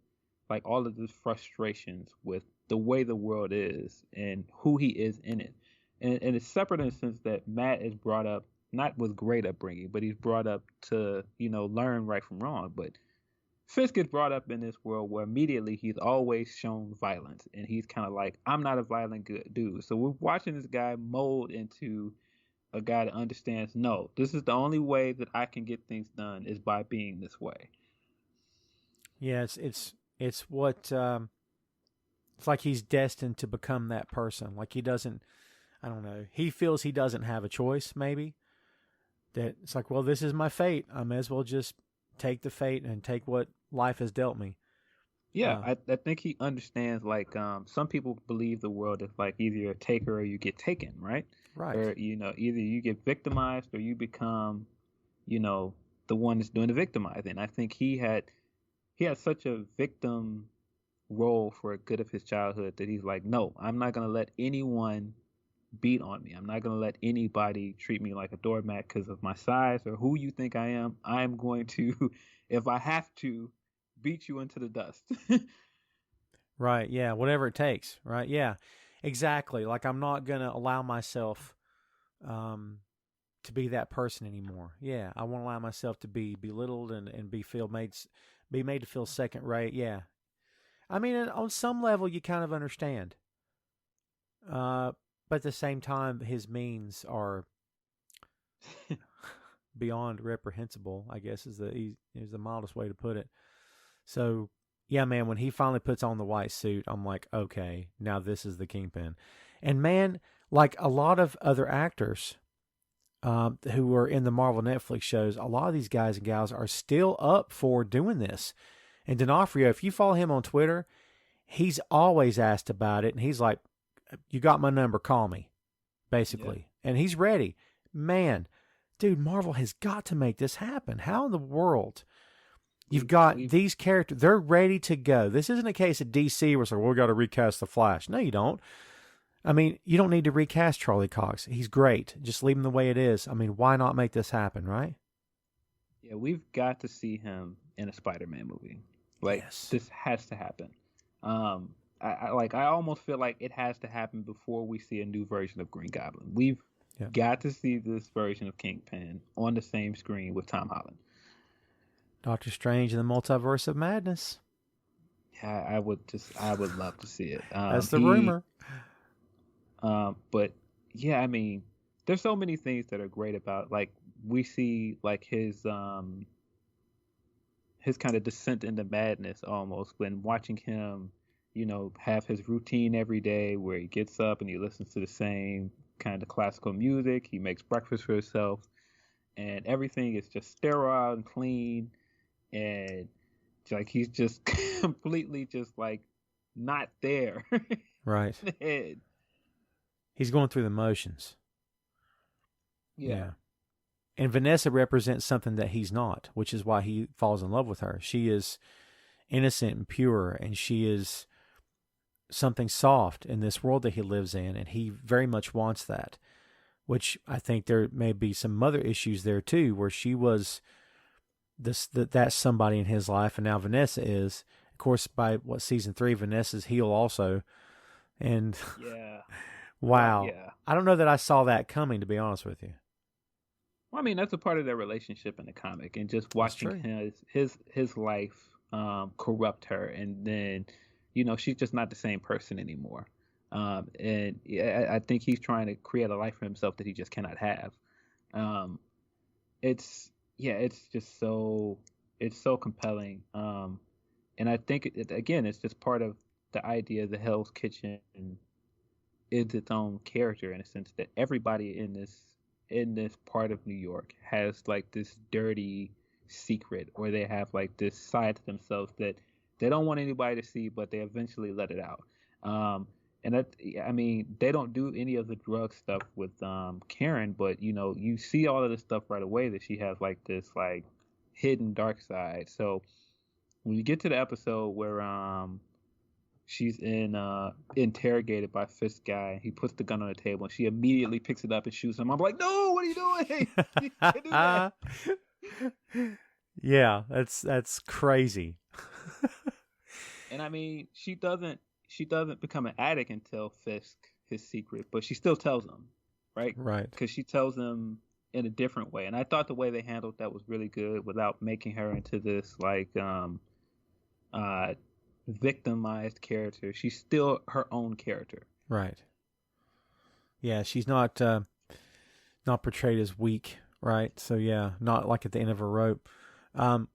like all of his frustrations with the way the world is and who he is in it. And it's separate in the sense that Matt is brought up not with great upbringing, but he's brought up to, learn right from wrong. But Fisk gets brought up in this world where immediately he's always shown violence. And he's kind of like, I'm not a violent good dude. So we're watching this guy mold into a guy that understands, no, this is the only way that I can get things done is by being this way. Yeah, it's what it's like he's destined to become that person. Like he doesn't, I don't know. He feels he doesn't have a choice. Maybe that it's like, well, this is my fate. I may as well just take the fate and take what life has dealt me. Yeah, I think he understands like some people believe the world is like either you're a taker or you get taken, right? Right. Or either you get victimized or you become, you know, the one that's doing the victimizing. I think he had such a victim role for a good of his childhood that he's like, no, I'm not gonna let anyone beat on me. I'm not gonna let anybody treat me like a doormat because of my size or who you think I am. I'm going to, if I have to, beat you into the dust. Right. Yeah. Whatever it takes. Right. Yeah. Exactly. Like I'm not gonna allow myself um, to be that person anymore. Yeah. I won't allow myself to be belittled and be made to feel second rate. Yeah. I mean, on some level, you kind of understand. But at the same time, his means are beyond reprehensible. I guess is the mildest way to put it. So, yeah, man, when he finally puts on the white suit, I'm like, okay, now this is the Kingpin. And man, like a lot of other actors who were in the Marvel Netflix shows, a lot of these guys and gals are still up for doing this. And D'Onofrio, if you follow him on Twitter, he's always asked about it, and he's like, "You got my number, call me," basically, and he's ready. Man, dude, Marvel has got to make this happen. How in the world? You've got these characters; they're ready to go. This isn't a case of DC where it's like, "Well, we got to recast the Flash." No, you don't. I mean, you don't need to recast Charlie Cox. He's great. Just leave him the way it is. I mean, why not make this happen, right? Yeah, we've got to see him in a Spider-Man movie. Like Yes. this has to happen. I almost feel like it has to happen before we see a new version of Green Goblin. We've got to see this version of Kingpin on the same screen with Tom Holland. Doctor Strange and the Multiverse of Madness. Yeah, I would love to see it. That's the rumor. But yeah, I mean, there's so many things that are great about like we see like his kind of descent into madness almost when watching him, have his routine every day where he gets up and he listens to the same kind of classical music. He makes breakfast for himself, and everything is just sterile and clean, and like he's just completely just like not there. Right. in the head. He's going through the motions. Yeah. And Vanessa represents something that he's not, which is why he falls in love with her. She is innocent and pure, and she is something soft in this world that he lives in, and he very much wants that, which I think there may be some mother issues there too, where she was that's somebody in his life, and now Vanessa is. Of course, by season 3, Vanessa's healed also. And Yeah. wow. Yeah. I don't know that I saw that coming, to be honest with you. Well, I mean, that's a part of their relationship in the comic, and just watching his life corrupt her, and then, she's just not the same person anymore. And I think he's trying to create a life for himself that he just cannot have. It's just it's so compelling. And I think again, it's just part of the idea of the Hell's Kitchen is its own character in a sense that everybody in this part of New York has like this dirty secret, or they have like this side to themselves that they don't want anybody to see, but they eventually let it out. Um, and that, I mean, they don't do any of the drug stuff with Karen, but you know, you see all of this stuff right away that she has like this like hidden dark side. So when you get to the episode where she's interrogated by Fisk guy. He puts the gun on the table and she immediately picks it up and shoots him. I'm like, no, what are you doing? You can't do that. Yeah, that's crazy. And I mean, she doesn't become an addict and tell Fisk his secret, but she still tells him, right? Right. Because she tells him in a different way. And I thought the way they handled that was really good without making her into this like victimized character. She's still her own character. Right. Yeah, she's not portrayed as weak, right? So yeah, not like at the end of her rope.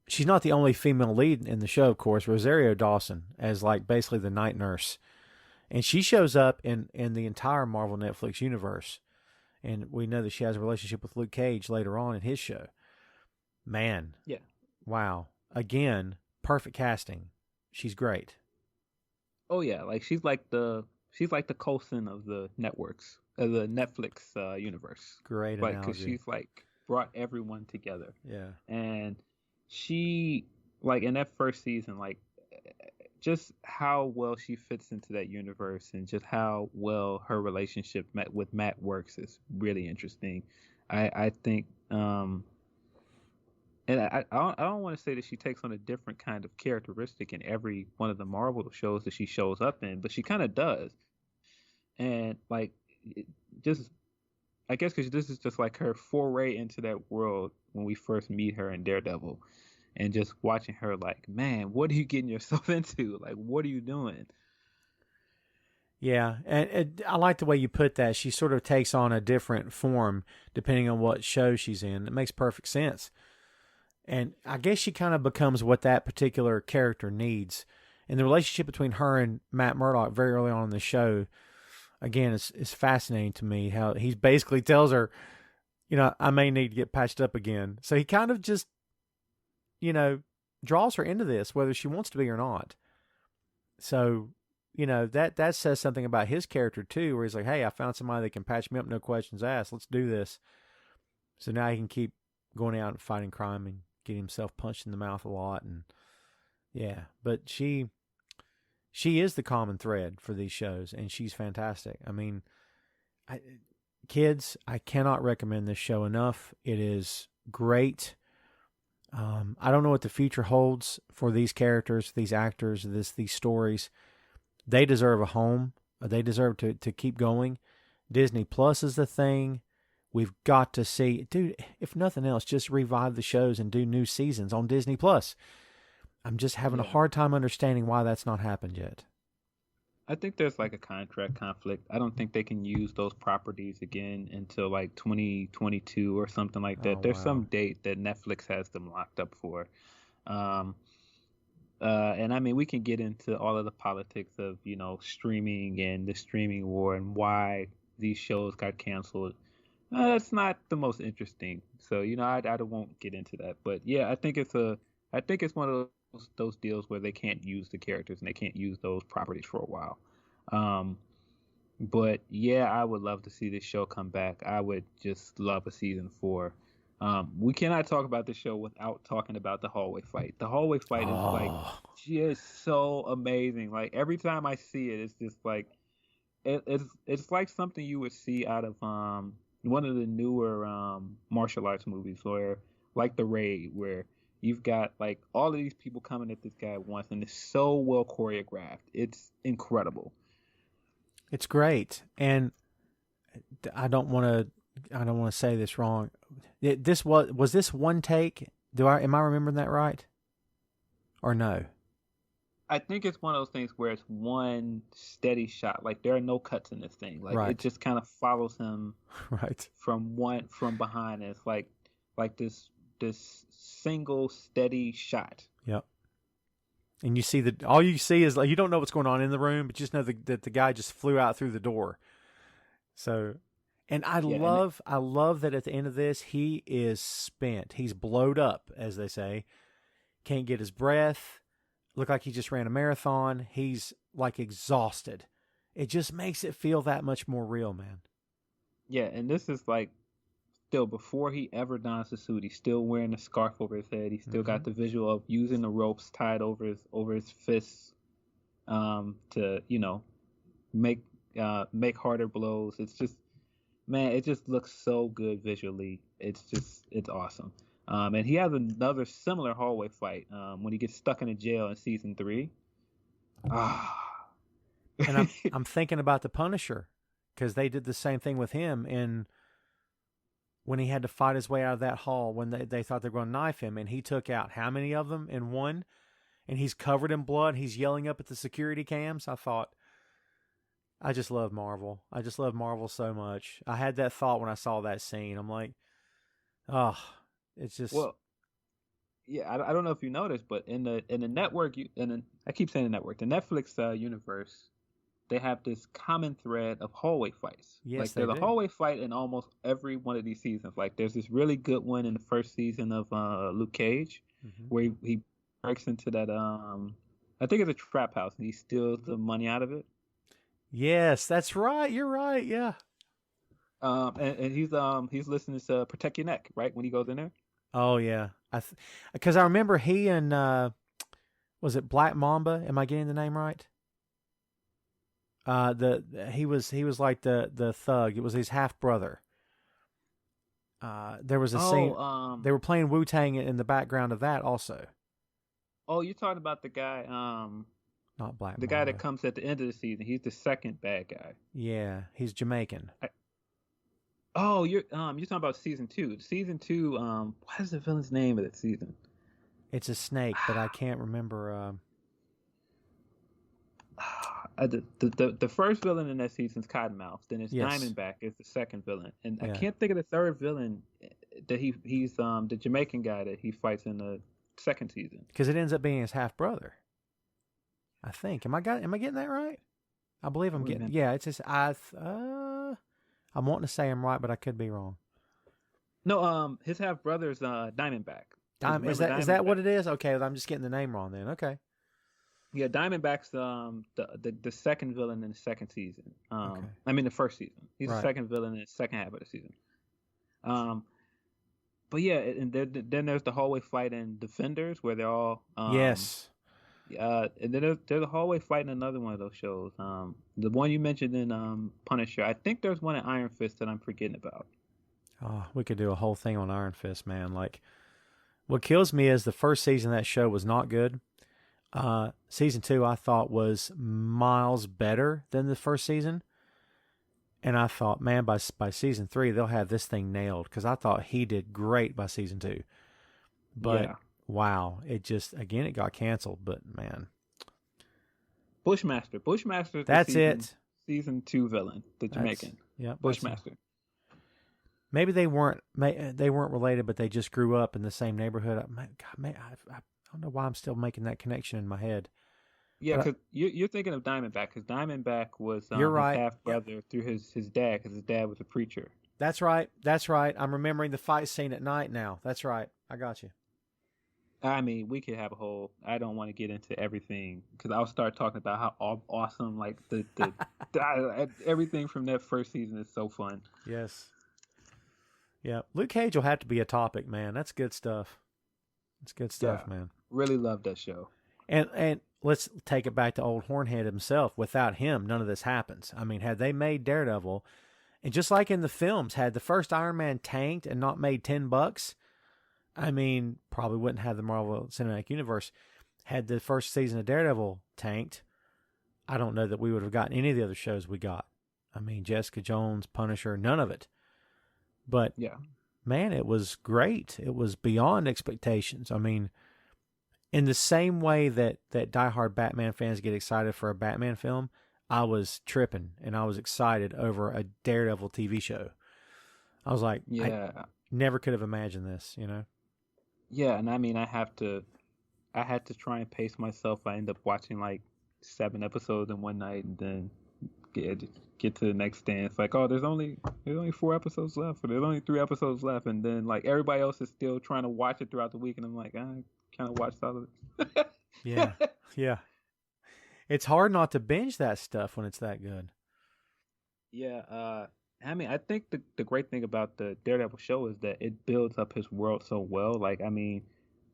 She's not the only female lead in the show, of course. Rosario Dawson as like basically the night nurse, and she shows up in the entire Marvel Netflix universe. And we know that she has a relationship with Luke Cage later on in his show. Man, yeah, wow! Again, perfect casting. She's great. Oh yeah, like she's like the Coulson of the networks, of the Netflix universe. Great like analogy. because she's like brought everyone together. Yeah, and she like in that first season, like just how well she fits into that universe and just how well her relationship with Matt works is really interesting. I think and I don't want to say that she takes on a different kind of characteristic in every one of the Marvel shows that she shows up in, but she kind of does. And like, just I guess because this is just like her foray into that world when we first meet her in Daredevil, and just watching her like, man, what are you getting yourself into? Like, what are you doing? yeah, and I like the way you put that. She sort of takes on a different form depending on what show she's in. It makes perfect sense. And I guess she kind of becomes what that particular character needs. And the relationship between her and Matt Murdock very early on in the show, again, is fascinating to me. How he basically tells her, you know, I may need to get patched up again. So he kind of just, you know, draws her into this, whether she wants to be or not. So, you know, that says something about his character too, where he's like, hey, I found somebody that can patch me up, no questions asked. Let's do this. So now he can keep going out and fighting crime and getting himself punched in the mouth a lot. And yeah, but she is the common thread for these shows, and she's fantastic. I mean, kids, I cannot recommend this show enough. It is great. I don't know what the future holds for these characters, these actors, these stories. They deserve a home. They deserve to keep going. Disney Plus is the thing. We've got to see, dude, if nothing else, just revive the shows and do new seasons on Disney Plus. I'm just having a hard time understanding why that's not happened yet. I think there's like a contract conflict. I don't think they can use those properties again until like 2022 or something like that. There's some date that Netflix has them locked up for. And I mean, we can get into all of the politics of, you know, streaming and the streaming war and why these shows got canceled. It's not the most interesting. So, you know, I won't get into that. But yeah, I think it's one of those deals where they can't use the characters and they can't use those properties for a while. But yeah, I would love to see this show come back. I would just love a season 4. We cannot talk about the show without talking about the hallway fight. The hallway fight is like just so amazing. Like every time I see it, it's just like it's like something you would see out of one of the newer martial arts movies, where like The Raid, where you've got like all of these people coming at this guy at once, and it's so well choreographed. It's incredible. It's great, and I don't want to say this wrong. Was this one take? Am I remembering that right, or no? I think it's one of those things where it's one steady shot. Like there are no cuts in this thing. Like it just kind of follows him from behind. And it's like this single steady shot. Yep. And all you see is like you don't know what's going on in the room, but you just know that the guy just flew out through the door. So, and I Yeah, and love that at the end of this, he is spent. He's blowed up, as they say. Can't get his breath. Look like he just ran a marathon. He's like exhausted. It just makes it feel that much more real, man. yeah, and this is like still before he ever dons the suit. He's still wearing the scarf over his head. He's still Mm-hmm. got the visual of using the ropes tied over his fists, to make make harder blows. It's just, man, it just looks so good visually. It's awesome. And he has another similar hallway fight when he gets stuck in a jail in season 3. Ah. And I'm thinking about the Punisher because they did the same thing with him in when he had to fight his way out of that hall when they thought they were going to knife him, and he took out how many of them in one, and he's covered in blood. He's yelling up at the security cams. I thought, I just love Marvel. I just love Marvel so much. I had that thought when I saw that scene. I'm like, oh, it's just, Well, yeah, I don't know if you noticed, but in the network, I keep saying the network, the Netflix universe, they have this common thread of hallway fights. yes, Like they there's a do. hallway fight in almost every one of these seasons. Like there's this really good one in the first season of Luke Cage, Mm-hmm. where he breaks into that I think it's a trap house and he steals the money out of it. Yes, that's right. You're right. Yeah. And he's listening to Protect Your Neck, right, when he goes in there. Oh yeah. Because I remember he and was it Black Mamba? Am I getting the name right? The he was like the thug. It was his half brother. There was a scene. Oh, They were playing Wu Tang in the background of that also. you're talking about Not Black the guy that Mamba. comes at the end of the season. He's the second bad guy. Yeah, he's Jamaican. Oh, you're talking about season 2. Season 2. What is the villain's name of that season? It's a snake, but I can't remember. The first villain in that season is Cottonmouth. Then it's Yes. Diamondback is the second villain, and I Yeah. can't think of the third villain that he's the Jamaican guy that he fights in the second season. Because it ends up being his half brother. I think. Am I getting that right? I believe I'm Wait a getting. minute. Yeah, it's just I'm wanting to say I'm right, but I could be wrong. No, his half brother's Diamondback. Because Is remember that what Diamondback? it is? Okay, well, I'm just getting the name wrong then. Okay. Yeah, Diamondback's the second villain in the second season. Okay. I mean the first season. He's the Right. second villain in the second half of the season. Um, but yeah, and then there's the hallway fight in Defenders where they're all Yes. and then there's a hallway fight in another one of those shows. The one you mentioned in Punisher. I think there's one in Iron Fist that I'm forgetting about. Oh, we could do a whole thing on Iron Fist, man. Like, what kills me is the first season of that show was not good. Season 2 I thought was miles better than the first season, and I thought, man, by season 3 they'll have this thing nailed because I thought he did great by season 2. But Yeah, wow, it just again it got canceled. But man, Bushmaster's the that's it. season 2 villain, the That's Jamaican yeah. Bushmaster. Maybe they weren't related, but they just grew up in the same neighborhood. I don't know why I'm still making that connection in my head. Yeah, But because you're thinking of Diamondback, because Diamondback was you're his right. half Yep. brother through his dad, because his dad was a preacher. That's right. That's right. I'm remembering the fight scene at night now. That's right. I got you. I mean, we could have a whole. I don't want to get into everything because I'll start talking about how awesome, like everything from that first season is so fun. Yes. Yeah. Luke Cage will have to be a topic, man. That's good stuff. That's good stuff, Yeah, man. really love that show. And let's take it back to old Hornhead himself. Without him, none of this happens. I mean, had they made Daredevil, and just like in the films, had the first Iron Man tanked and not made $10, I mean, probably wouldn't have the Marvel Cinematic Universe. Had the first season of Daredevil tanked, I don't know that we would have gotten any of the other shows we got. I mean, Jessica Jones, Punisher, none of it. But Yeah, man, it was great. It was beyond expectations. I mean, in the same way that diehard Batman fans get excited for a Batman film, I was tripping and I was excited over a Daredevil TV show. I was like, I yeah, never could have imagined this, you know? yeah. And I mean, I had to try and pace myself. I ended up watching like 7 episodes in one night, and then get to the next stand. It's like, oh, there's only 4 episodes left, or there's only 3 episodes left, and then like everybody else is still trying to watch it throughout the week, and I'm like, I kind of watched all of it. Yeah, yeah. It's hard not to binge that stuff when it's that good. Yeah, I mean, I think the great thing about the Daredevil show is that it builds up his world so well. Like, I mean,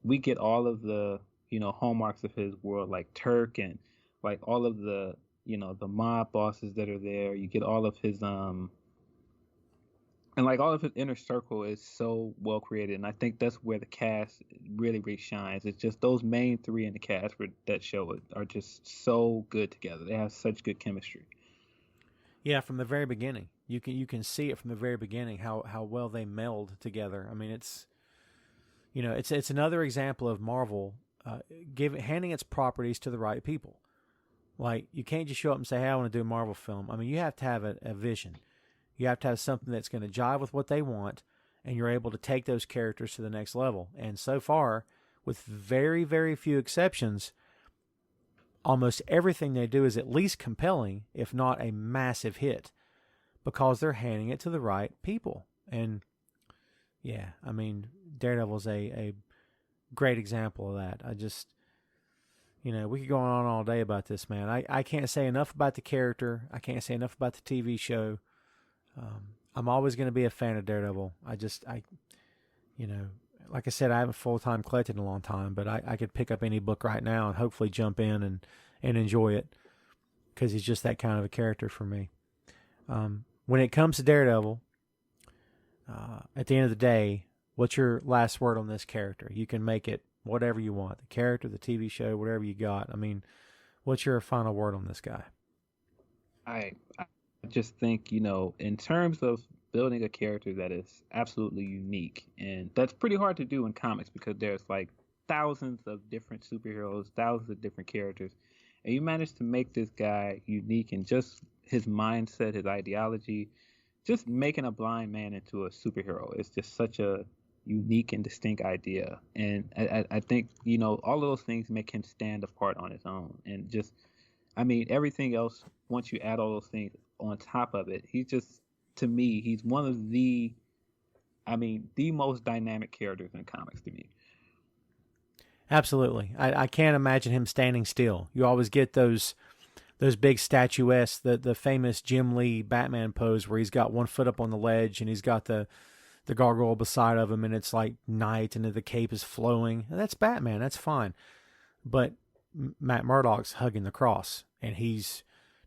we get all of the, hallmarks of his world, like Turk and like all of the, the mob bosses that are there. You get all of his, and like all of his inner circle is so well created. And I think that's where the cast really, really shines. It's just those main 3 in the cast for that show are just so good together. They have such good chemistry. Yeah, from the very beginning, you can see it from the very beginning how well they meld together. I mean, it's another example of Marvel handing its properties to the right people. Like, you can't just show up and say, "Hey, I want to do a Marvel film." I mean, you have to have a vision. You have to have something that's going to jive with what they want, and you're able to take those characters to the next level. And so far, with very, very few exceptions, almost everything they do is at least compelling, if not a massive hit, because they're handing it to the right people. And yeah, I mean, Daredevil's a great example of that. I just, we could go on all day about this, man. I can't say enough about the character. I can't say enough about the TV show. I'm always going to be a fan of Daredevil. Like I said, I haven't full-time collected in a long time, but I could pick up any book right now and hopefully jump in and enjoy it, because he's just that kind of a character for me. When it comes to Daredevil, at the end of the day, what's your last word on this character? You can make it whatever you want. The character, the TV show, whatever you got. I mean, what's your final word on this guy? I just think, in terms of building a character that is absolutely unique, and that's pretty hard to do in comics because there's like thousands of different superheroes, thousands of different characters, and you manage to make this guy unique in just his mindset, his ideology, just making a blind man into a superhero. It's just such a unique and distinct idea, and I think, all of those things make him stand apart on his own. And just, I mean, everything else, once you add all those things on top of it, to me, he's one of the most dynamic characters in comics to me. Absolutely. I can't imagine him standing still. You always get those big statuesques, the famous Jim Lee Batman pose where he's got one foot up on the ledge and he's got the gargoyle beside of him, and it's like night and the cape is flowing. And that's Batman. That's fine. But Matt Murdock's hugging the cross, and he's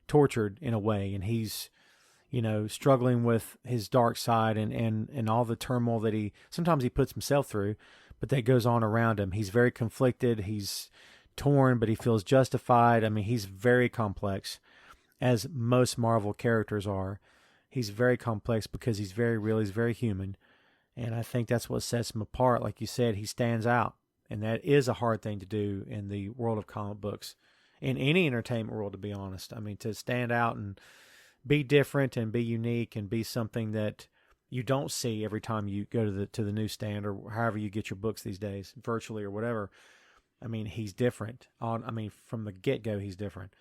tortured in a way, and he's struggling with his dark side and all the turmoil that he sometimes puts himself through, but that goes on around him. He's very conflicted. He's torn, but he feels justified. I mean, he's very complex, as most Marvel characters are. He's very complex because he's very real. He's very human. And I think that's what sets him apart. Like you said, he stands out. And that is a hard thing to do in the world of comic books, in any entertainment world, to be honest. I mean, to stand out and be different and be unique and be something that you don't see every time you go to the newsstand or however you get your books these days, virtually or whatever. I mean, he's different. From the get-go, he's different.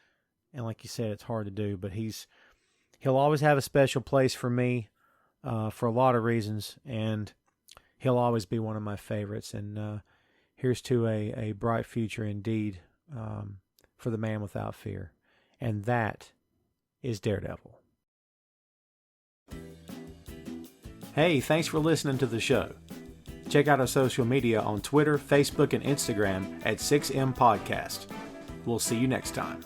And like you said, it's hard to do, but he'll always have a special place for me for a lot of reasons, and he'll always be one of my favorites. And here's to a bright future indeed for the man without fear. And that is Daredevil. Hey, thanks for listening to the show. Check out our social media on Twitter, Facebook, and Instagram at 6M Podcast. We'll see you next time.